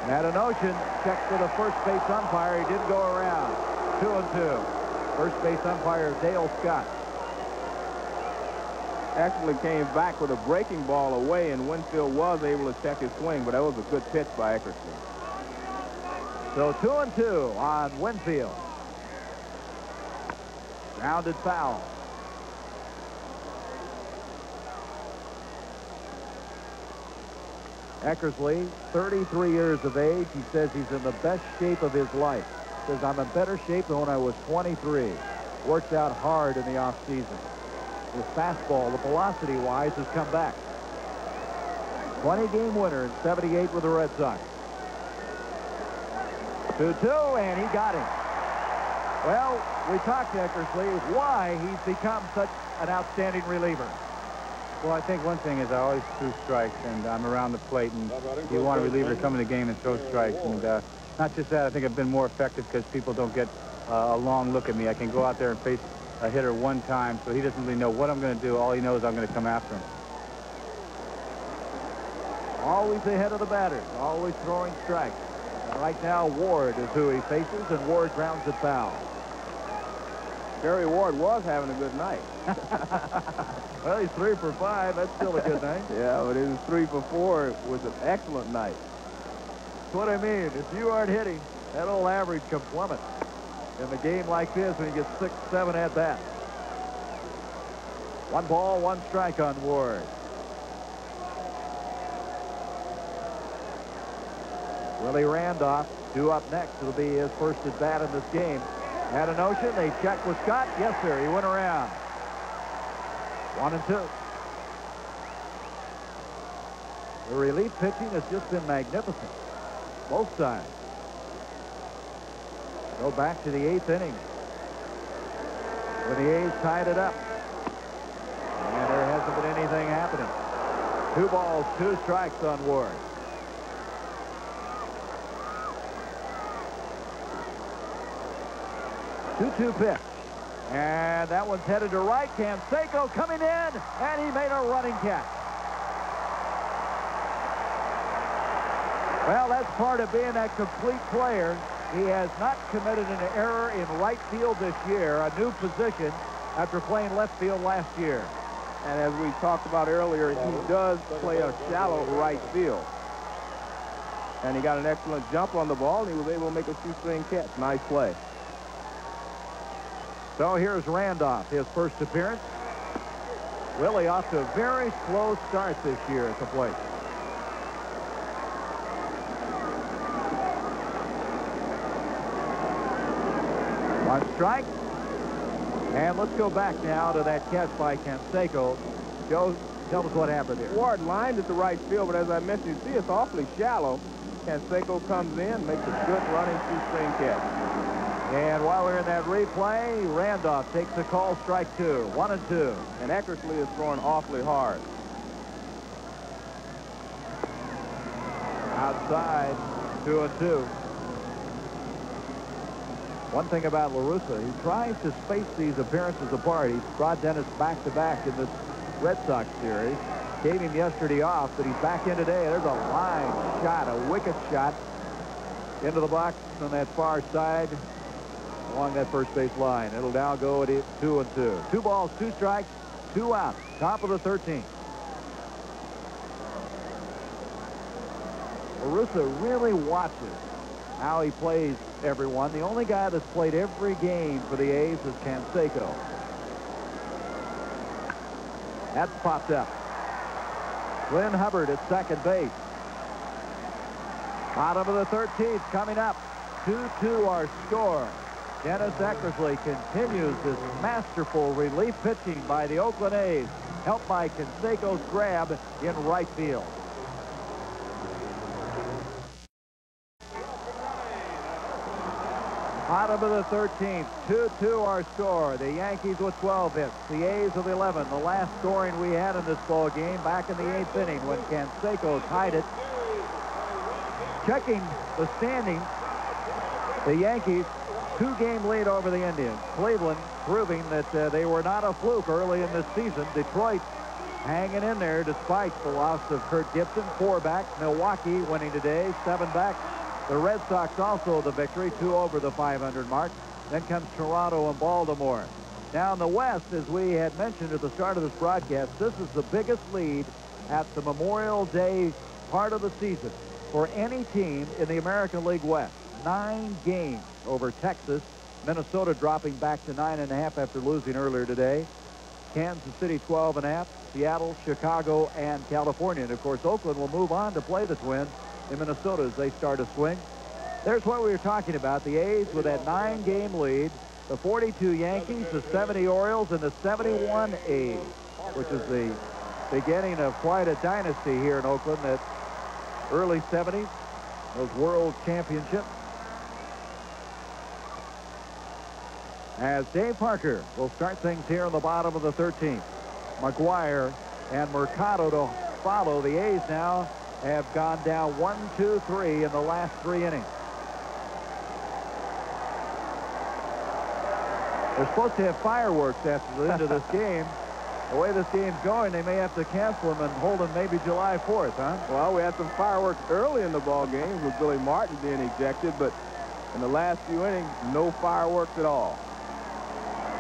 Ocean checked with a first base umpire. He didn't go around. 2-2. First base umpire Dale Scott. Actually came back with a breaking ball away, and Winfield was able to check his swing, but that was a good pitch by Eckersley. So 2-2 on Winfield. Grounded foul. Eckersley, 33 years of age. He says he's in the best shape of his life. Says, I'm in better shape than when I was 23. Worked out hard in the offseason. His fastball, the velocity-wise, has come back. 20-game winner in 78 with the Red Sox. 2-2, and he got him. Well, we talked to Eckersley why he's become such an outstanding reliever. Well, I think one thing is I always threw strikes, and I'm around the plate, and you want a reliever to come in the game and throw strikes. And not just that, I think I've been more effective because people don't get a long look at me. I can go out there and face a hitter one time, so he doesn't really know what I'm going to do. All he knows is I'm going to come after him. Always ahead of the batters, always throwing strikes. And right now, Ward is who he faces, and Ward grounds it foul. Gary Ward was having a good night. Well, he's 3 for 5. That's still a good night. Yeah, but his 3 for 4 was an excellent night. That's what I mean. If you aren't hitting, that old average comes plummet. In a game like this, when you get 6, 7 at bats. 1 ball, 1 strike on Ward. Willie Randolph, 2 up next. It'll be his first at bat in this game. Had an Ocean. They check with Scott. Yes, sir. He went around. 1-2. The relief pitching has just been magnificent. Both sides. Go back to the 8th inning. When the A's tied it up. And there hasn't been anything happening. 2 balls, 2 strikes on Ward. 2-2 pitch. And that one's headed to right. Canseco coming in, and he made a running catch. Well, that's part of being that complete player. He has not committed an error in right field this year, a new position after playing left field last year. And as we talked about earlier, he does play a shallow right field. And he got an excellent jump on the ball, and he was able to make a shoestring catch. Nice play. So here's Randolph, his first appearance. Willie off to a very slow start this year at the plate. One strike. And let's go back now to that catch by Canseco. Joe, tell us what happened here. Ward lined at the right field, but as I mentioned, you see it's awfully shallow. Canseco comes in, makes a good running shoestring catch. And while we're in that replay, Randolph takes the call, strike 2, 1-2. And Eckersley is throwing awfully hard. Outside, 2-2. One thing about La Russa, he tries to space these appearances apart. He's brought Dennis back-to-back in this Red Sox series. Gave him yesterday off, but he's back in today. There's a line shot, a wicked shot into the box on that far side along that first base line. It'll now go at 2-2. 2 balls, 2 strikes, 2 outs. Top of the 13th. La Russa really watches how he plays everyone. The only guy that's played every game for the A's is Canseco. That's popped up. Glenn Hubbard at second base. Bottom of the 13th coming up. 2-2 our score. Dennis Eckersley continues this masterful relief pitching by the Oakland A's, helped by Canseco's grab in right field. Bottom of the 13th, 2-2 our score. The Yankees with 12 hits, the A's with 11. The last scoring we had in this ball game back in the 8th inning when Canseco tied it. Checking the standings, the Yankees 2-game lead over the Indians. Cleveland proving that they were not a fluke early in this season. Detroit hanging in there despite the loss of Kurt Gibson. 4 back. Milwaukee winning today, 7 back. The Red Sox also the victory, 2 over the 500 mark. Then comes Toronto and Baltimore. Now in the West, as we had mentioned at the start of this broadcast, this is the biggest lead at the Memorial Day part of the season for any team in the American League West. 9 games over Texas. Minnesota dropping back to 9.5 after losing earlier today. Kansas City 12.5. Seattle, Chicago, and California. And of course, Oakland will move on to play the Twins in Minnesota as they start a swing. There's what we were talking about. The A's with that 9-game lead. The 42 Yankees, the 70 Orioles, and the 71 A's, which is the beginning of quite a dynasty here in Oakland. That early 70s, those world championships. As Dave Parker will start things here in the bottom of the 13th. McGuire and Mercado to follow. The A's now have gone down 1, 2, 3 in the last 3 innings. They're supposed to have fireworks after the end of this game. The way this game's going, they may have to cancel them and hold them maybe July 4th, huh? Well, we had some fireworks early in the ball games with Billy Martin being ejected, but in the last few innings, no fireworks at all.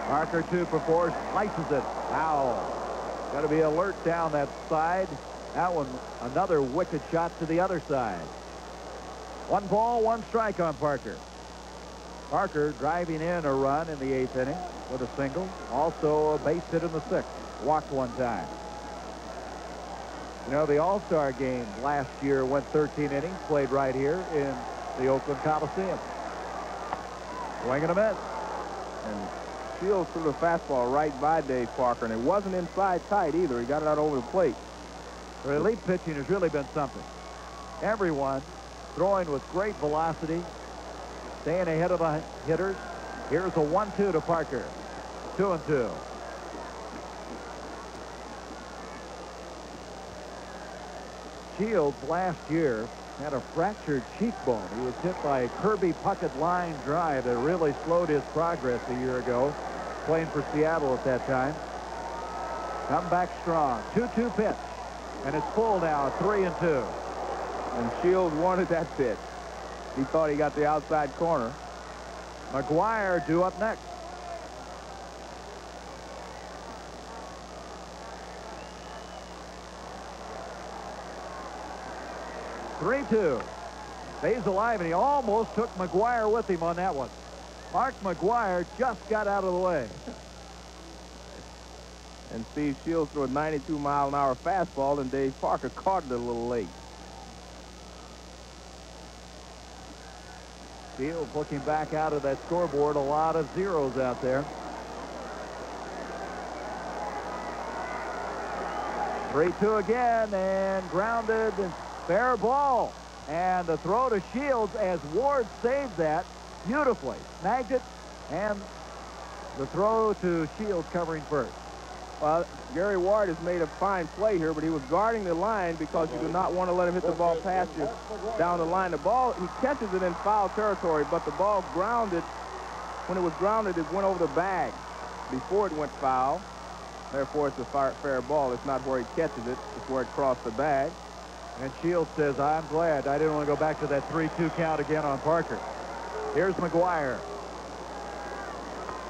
Parker 2 for 4, slices it. Foul. Got to be alert down that side. That one, another wicked shot to the other side. 1 ball, 1 strike on Parker. Parker driving in a run in the 8th inning with a single. Also a base hit in the 6th. Walked 1 time. You know, the All-Star game last year went 13 innings, played right here in the Oakland Coliseum. Swing and a miss. And Shields threw the fastball right by Dave Parker, and it wasn't inside tight either. He got it out over the plate. Relief pitching has really been something. Everyone throwing with great velocity, staying ahead of the hitters. Here's a 1-2 to Parker. 2-2. Shields last year had a fractured cheekbone. He was hit by a Kirby Puckett line drive that really slowed his progress a year ago, playing for Seattle at that time. Come back strong. 2-2 pitch. And it's full now, 3-2. And Shields wanted that pitch. He thought he got the outside corner. McGuire due up next. (3-2). Stays alive, and he almost took McGuire with him on that one. Mark McGuire just got out of the way. And Steve Shields threw a 92-mile-an-hour fastball, and Dave Parker caught it a little late. Shields looking back out of that scoreboard, a lot of zeros out there. 3-2 again, and grounded, fair ball. And the throw to Shields as Ward saved that beautifully. Snagged it, and the throw to Shields covering first. Well, Gary Ward has made a fine play here, but he was guarding the line because you do not want to let him hit the ball past you down the line. The ball, he catches it in foul territory, but the ball grounded. When it was grounded, it went over the bag before it went foul. Therefore, it's a fair ball. It's not where he catches it. It's where it crossed the bag. And Shields says, I'm glad I didn't want to go back to that 3-2 count again on Parker. Here's McGuire.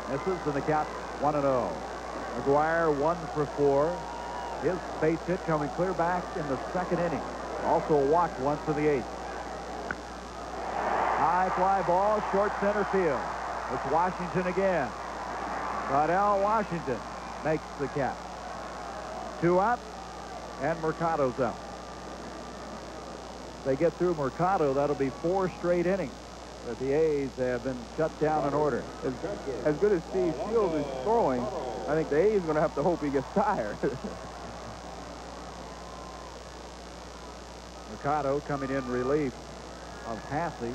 Misses, and the count 1-0. McGuire 1 for 4. His base hit coming clear back in the 2nd inning. Also walked once in the 8th. High fly ball, short center field. It's Washington again. Caudell Washington makes the catch. 2 out, and Mercado's up. If they get through Mercado, that'll be 4 straight innings that the A's have been shut down in order. As good as Steve Shields is throwing, I think the A's are going to have to hope he gets tired. Mercado coming in relief of Hasse.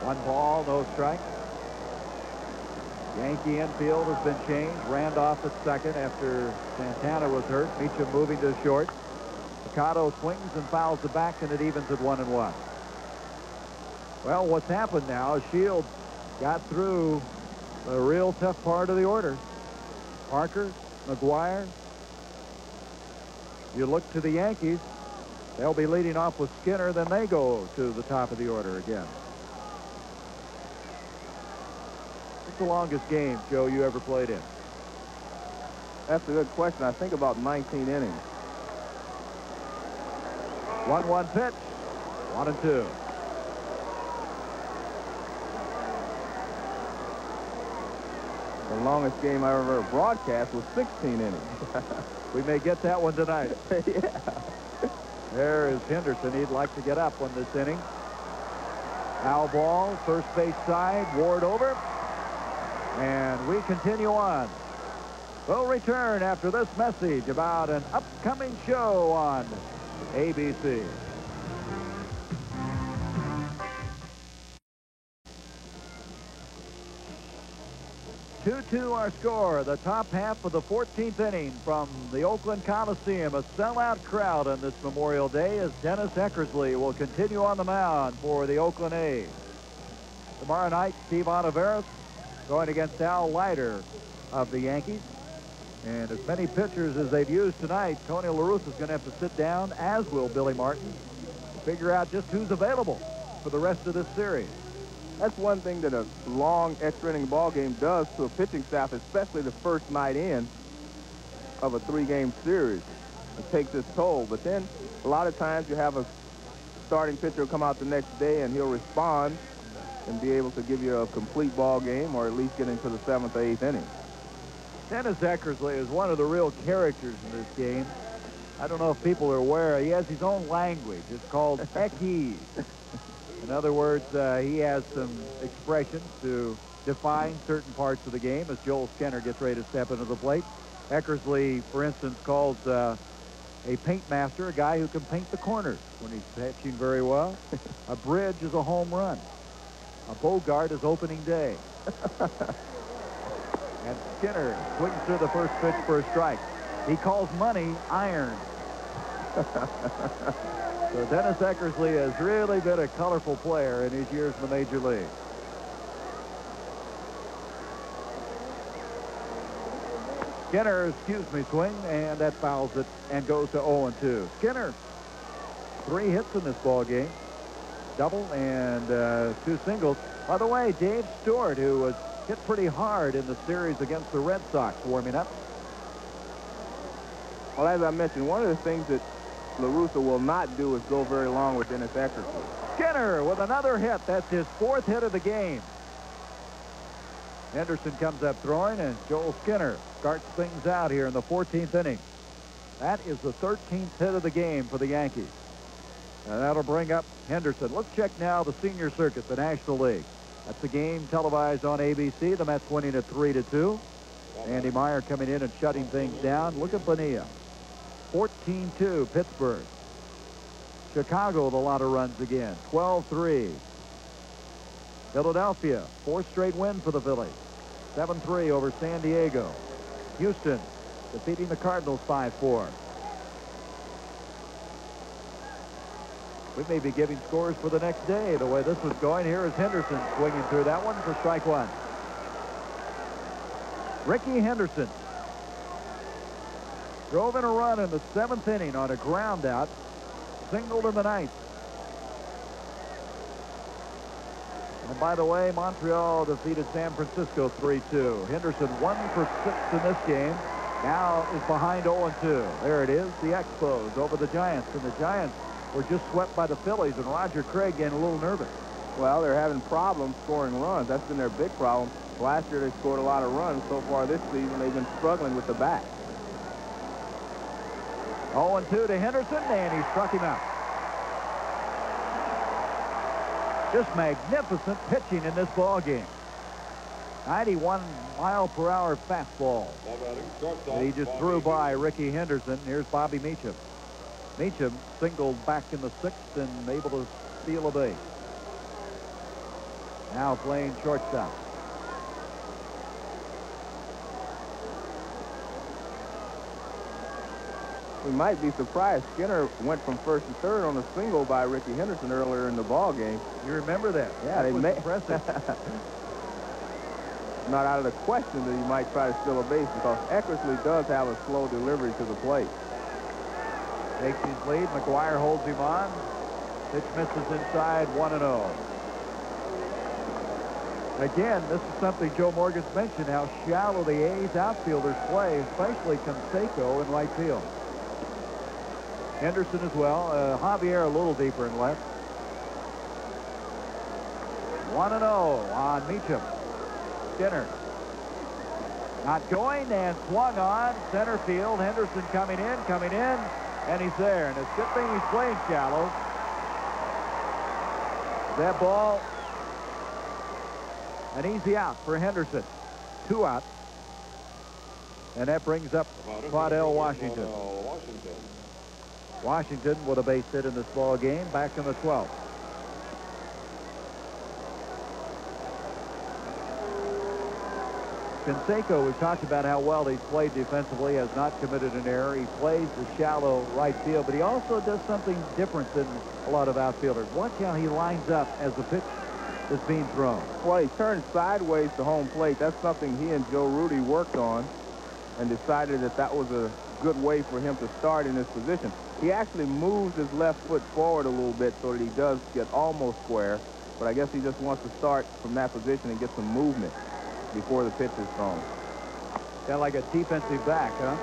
One ball, no strike. Yankee infield has been changed. Randolph at second after Santana was hurt. Meacham moving to short. Mercado swings and fouls the back, and it evens at 1-1. Well, what's happened now is Shields got through a real tough part of the order. Parker, McGuire. You look to the Yankees, they'll be leading off with Skinner, then they go to the top of the order again. What's the longest game, Joe, you ever played in? That's a good question. I think about 19 innings. 1-1 pitch. 1-2. The longest game I ever broadcast was 16 innings. We may get that one tonight. Yeah. There is Henderson. He'd like to get up on this inning. Foul ball, first base side, Ward over. And we continue on. We'll return after this message about an upcoming show on ABC. 2-2 our score. The top half of the 14th inning from the Oakland Coliseum. A sellout crowd on this Memorial Day as Dennis Eckersley will continue on the mound for the Oakland A's. Tomorrow night, Steve Olivares going against Al Leiter of the Yankees. And as many pitchers as they've used tonight, Tony La Russa is going to have to sit down, as will Billy Martin, to figure out just who's available for the rest of this series. That's one thing that a long extra inning ball game does to a pitching staff, especially the first night in of a 3-game series. It takes its toll. But then a lot of times you have a starting pitcher come out the next day and he'll respond and be able to give you a complete ball game or at least get into the 7th or 8th inning. Dennis Eckersley is one of the real characters in this game. I don't know if people are aware. He has his own language. It's called Ekkies. In other words, he has some expressions to define certain parts of the game as Joel Skinner gets ready to step into the plate. Eckersley, for instance, calls a paint master a guy who can paint the corners when he's pitching very well. A bridge is a home run. A Bogart is opening day. And Skinner swings through the first pitch for a strike. He calls money iron. So Dennis Eckersley has really been a colorful player in his years in the major league. Skinner, swing, and that fouls it and goes to 0-2. Skinner, 3 hits in this ball game, double and 2 singles. By the way, Dave Stewart, who was hit pretty hard in the series against the Red Sox, warming up. Well, as I mentioned, one of the things that La Russa will not do is go very long with Dennis Eckersley. Skinner with another hit. That's his 4th hit of the game. Henderson comes up throwing, and Joel Skinner starts things out here in the 14th inning. That is the 13th hit of the game for the Yankees. And that'll bring up Henderson. Let's check now the senior circuit, the National League. That's the game televised on ABC. The Mets winning at 3-2. Andy Meyer coming in and shutting things down. Look at Bonilla. 14-2 Pittsburgh. Chicago with a lot of runs again. 12-3. Philadelphia, 4th straight win for the Phillies. 7-3 over San Diego. Houston defeating the Cardinals 5-4. We may be giving scores for the next day the way this was going. Here is Henderson swinging through that one for strike 1. Ricky Henderson drove in a run in the 7th inning on a ground out, singled in the 9th. And by the way, Montreal defeated San Francisco 3-2. Henderson 1 for 6 in this game. Now is behind 0-2. There it is, the Expos over the Giants. And the Giants were just swept by the Phillies, and Roger Craig getting a little nervous. Well, they're having problems scoring runs. That's been their big problem. Last year they scored a lot of runs. So far this season they've been struggling with the bat. 0-2 to Henderson, and he struck him out. Just magnificent pitching in this ball game. 91-mile-per-hour fastball that he just threw by Ricky Henderson. Here's Bobby Meacham. Meacham singled back in the 6th and able to steal a base. Now playing shortstop. We might be surprised. Skinner went from first to third on a single by Ricky Henderson earlier in the ball game. You remember that? Yeah, that they made impressive. Not out of the question that he might try to steal a base because Eckersley does have a slow delivery to the plate. Takes his lead. McGuire holds him on. Pitch misses inside, 1-0. Again, this is something Joe Morgan's mentioned, how shallow the A's outfielders play, especially Canseco in right field. Henderson as well. Javier a little deeper in left. 1-0 on Meacham. Skinner not going and swung on center field. Henderson coming in, and he's there. And it's a good thing he's playing shallow. That ball, an easy out for Henderson. 2 out. And that brings up Claudell Washington. Washington with a base hit in this ball game, back in the 12th. Canseco, we've talked about how well he's played defensively, has not committed an error. He plays the shallow right field, but he also does something different than a lot of outfielders. Watch how he lines up as the pitch is being thrown. Well, he turned sideways to home plate. That's something he and Joe Rudy worked on and decided that that was a good way for him to start in this position. He actually moves his left foot forward a little bit so that he does get almost square, but I guess he just wants to start from that position and get some movement before the pitch is thrown. Yeah, like a defensive back, huh?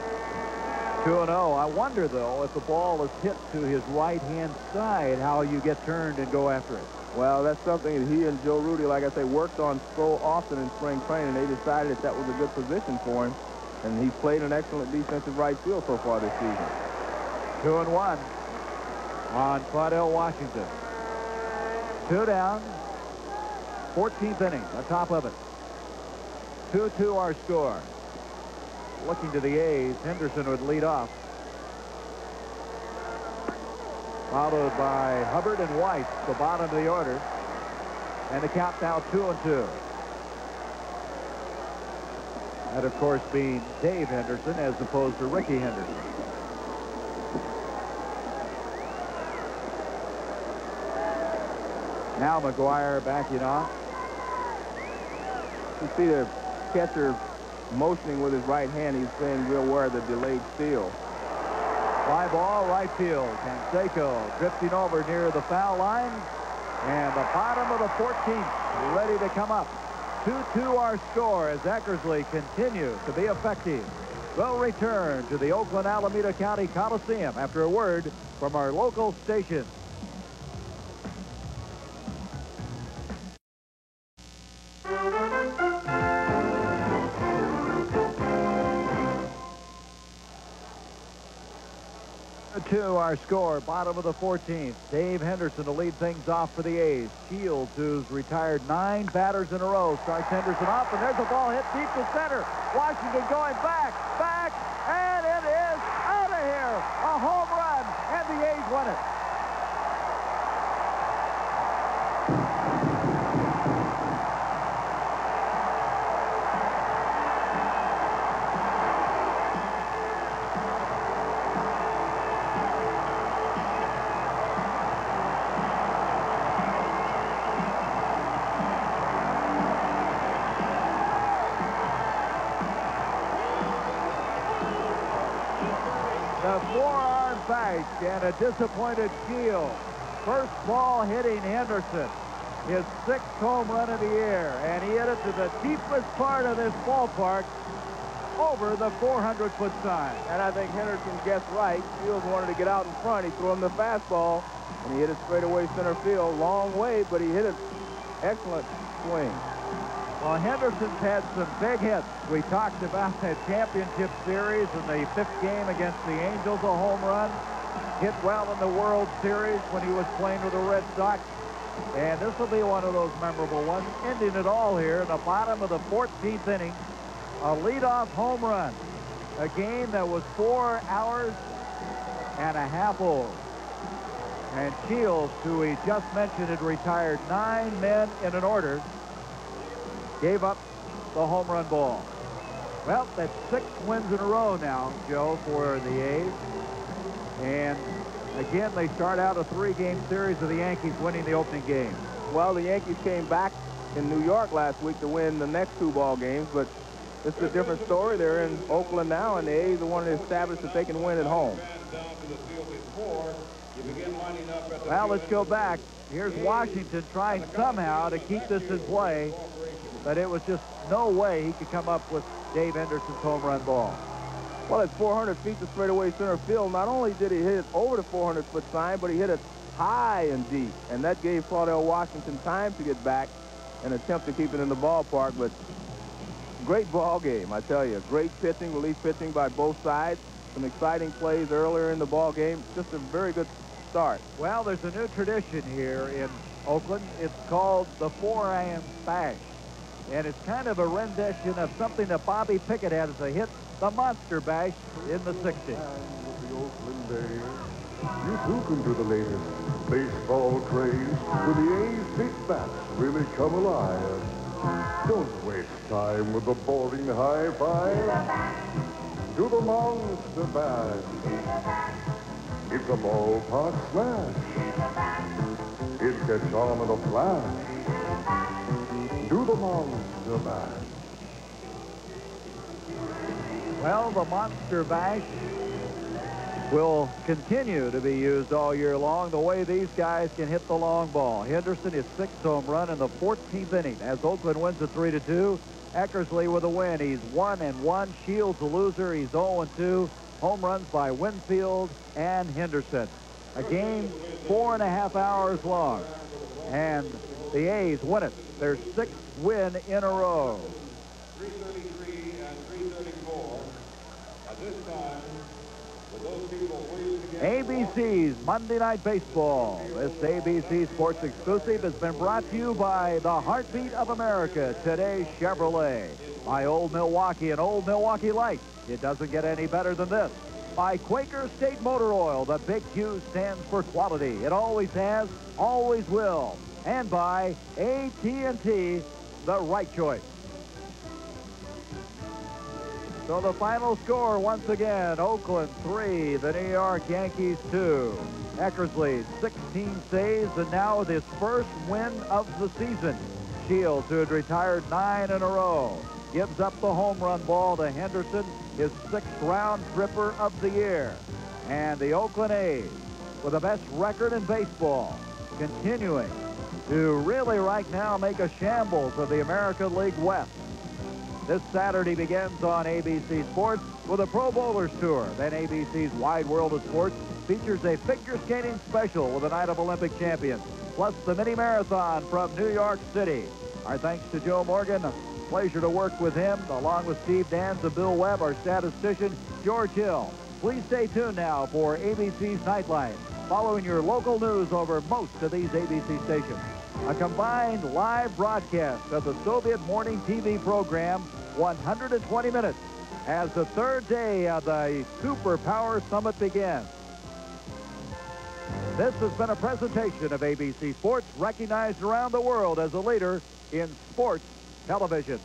2-0. I wonder, though, if the ball is hit to his right-hand side, how you get turned and go after it. Well, that's something that he and Joe Rudy, like I say, worked on so often in spring training. They decided that that was a good position for him, and he's played an excellent defensive right field so far this season. 2-1 on Claudell Washington. 2 down. 14th inning, on top of it. 2-2 our score. Looking to the A's, Henderson would lead off. Followed by Hubbard and Weiss, the bottom of the order. And the count now 2-2. That, of course, being Dave Henderson as opposed to Ricky Henderson. Now McGuire backing off. You see the catcher motioning with his right hand. He's saying we're aware of the delayed steal. Fly ball, right field. Canseco drifting over near the foul line. And the bottom of the 14th ready to come up. 2-2 our score as Eckersley continues to be effective. We'll return to the Oakland Alameda County Coliseum after a word from our local station. To our score, bottom of the 14th. Dave Henderson to lead things off for the A's. Shields, who's retired 9 batters in a row, strikes Henderson off, and there's a ball hit deep to center. Washington going back, and it is out of here. A home run, and the A's win it. The forearm bite and a disappointed Shield. First ball hitting Henderson. His 6th home run of the year. And he hit it to the deepest part of this ballpark over the 400-foot sign. And I think Henderson guessed right. Shields wanted to get out in front. He threw him the fastball, and he hit it straight away center field. Long way, but he hit it excellent swing. Well, Henderson's had some big hits. We talked about that championship series in the 5th game against the Angels, a home run. Hit well in the World Series when he was playing with the Red Sox. And this will be one of those memorable ones, ending it all here in the bottom of the 14th inning. A leadoff home run. A game that was 4 hours and a half old. And Shields, who we just mentioned had retired 9 men in an order, gave up the home run ball. Well, that's 6 wins in a row now, Joe, for the A's. And again, they start out a 3-game series of the Yankees winning the opening game. Well, the Yankees came back in New York last week to win the next 2 ball games, but it's a different story. They're in Oakland now, and the A's are wanting to establish that they can win at home. Well, let's go back. Here's Washington trying somehow to keep this in play, but it was just no way he could come up with Dave Henderson's home run ball. Well, at 400 feet to straightaway center field, not only did he hit it over the 400-foot sign, but he hit it high and deep, and that gave Claudell Washington time to get back and attempt to keep it in the ballpark. But great ball game, I tell you. Great pitching, relief pitching by both sides. Some exciting plays earlier in the ball game. Just a very good start. Well, there's a new tradition here in Oakland. It's called the 4 a.m. Bash. And it's kind of a rendition of something that Bobby Pickett had as a hit, the Monster Bash, in the 60s. The Oakland A's. You too can do the latest baseball craze with the A's big bats really come alive. Don't waste time with the boring high five. Do the Monster Bash. It's a ballpark smash. It gets on in a flash. Do the Monster Bash. Well, the Monster Bash will continue to be used all year long the way these guys can hit the long ball. Henderson, his 6th home run in the 14th inning as Oakland wins it 3-2. Eckersley with a win. He's 1-1. Shields a loser. He's 0-2. Home runs by Winfield and Henderson. A game 4.5 hours long. And the A's win it. Their 6th win in a row. 333 and 334. At this time, with those people please begin. ABC's Monday Night Baseball. This ABC Sports exclusive has been brought to you by the Heartbeat of America, Today Chevrolet. By Old Milwaukee and Old Milwaukee Light. It doesn't get any better than this. By Quaker State Motor Oil. The big Q stands for quality. It always has, always will. And by AT&T, the right choice. So the final score, once again, Oakland 3, the New York Yankees 2. Eckersley, 16 saves, and now with his first win of the season. Shields, who had retired 9 in a row, gives up the home run ball to Henderson, his 6th round tripper of the year. And the Oakland A's, with the best record in baseball, continuing to really right now make a shambles of the American League West. This Saturday begins on ABC Sports with a Pro Bowlers Tour. Then ABC's Wide World of Sports features a figure skating special with a night of Olympic champions, plus the mini marathon from New York City. Our thanks to Joe Morgan. A pleasure to work with him, along with Steve Dans and Bill Webb, our statistician, George Hill. Please stay tuned now for ABC's Nightline, following your local news over most of these ABC stations. A combined live broadcast of the Soviet morning TV program, 120 minutes, as the 3rd day of the Superpower Summit begins. This has been a presentation of ABC Sports, recognized around the world as a leader in sports television.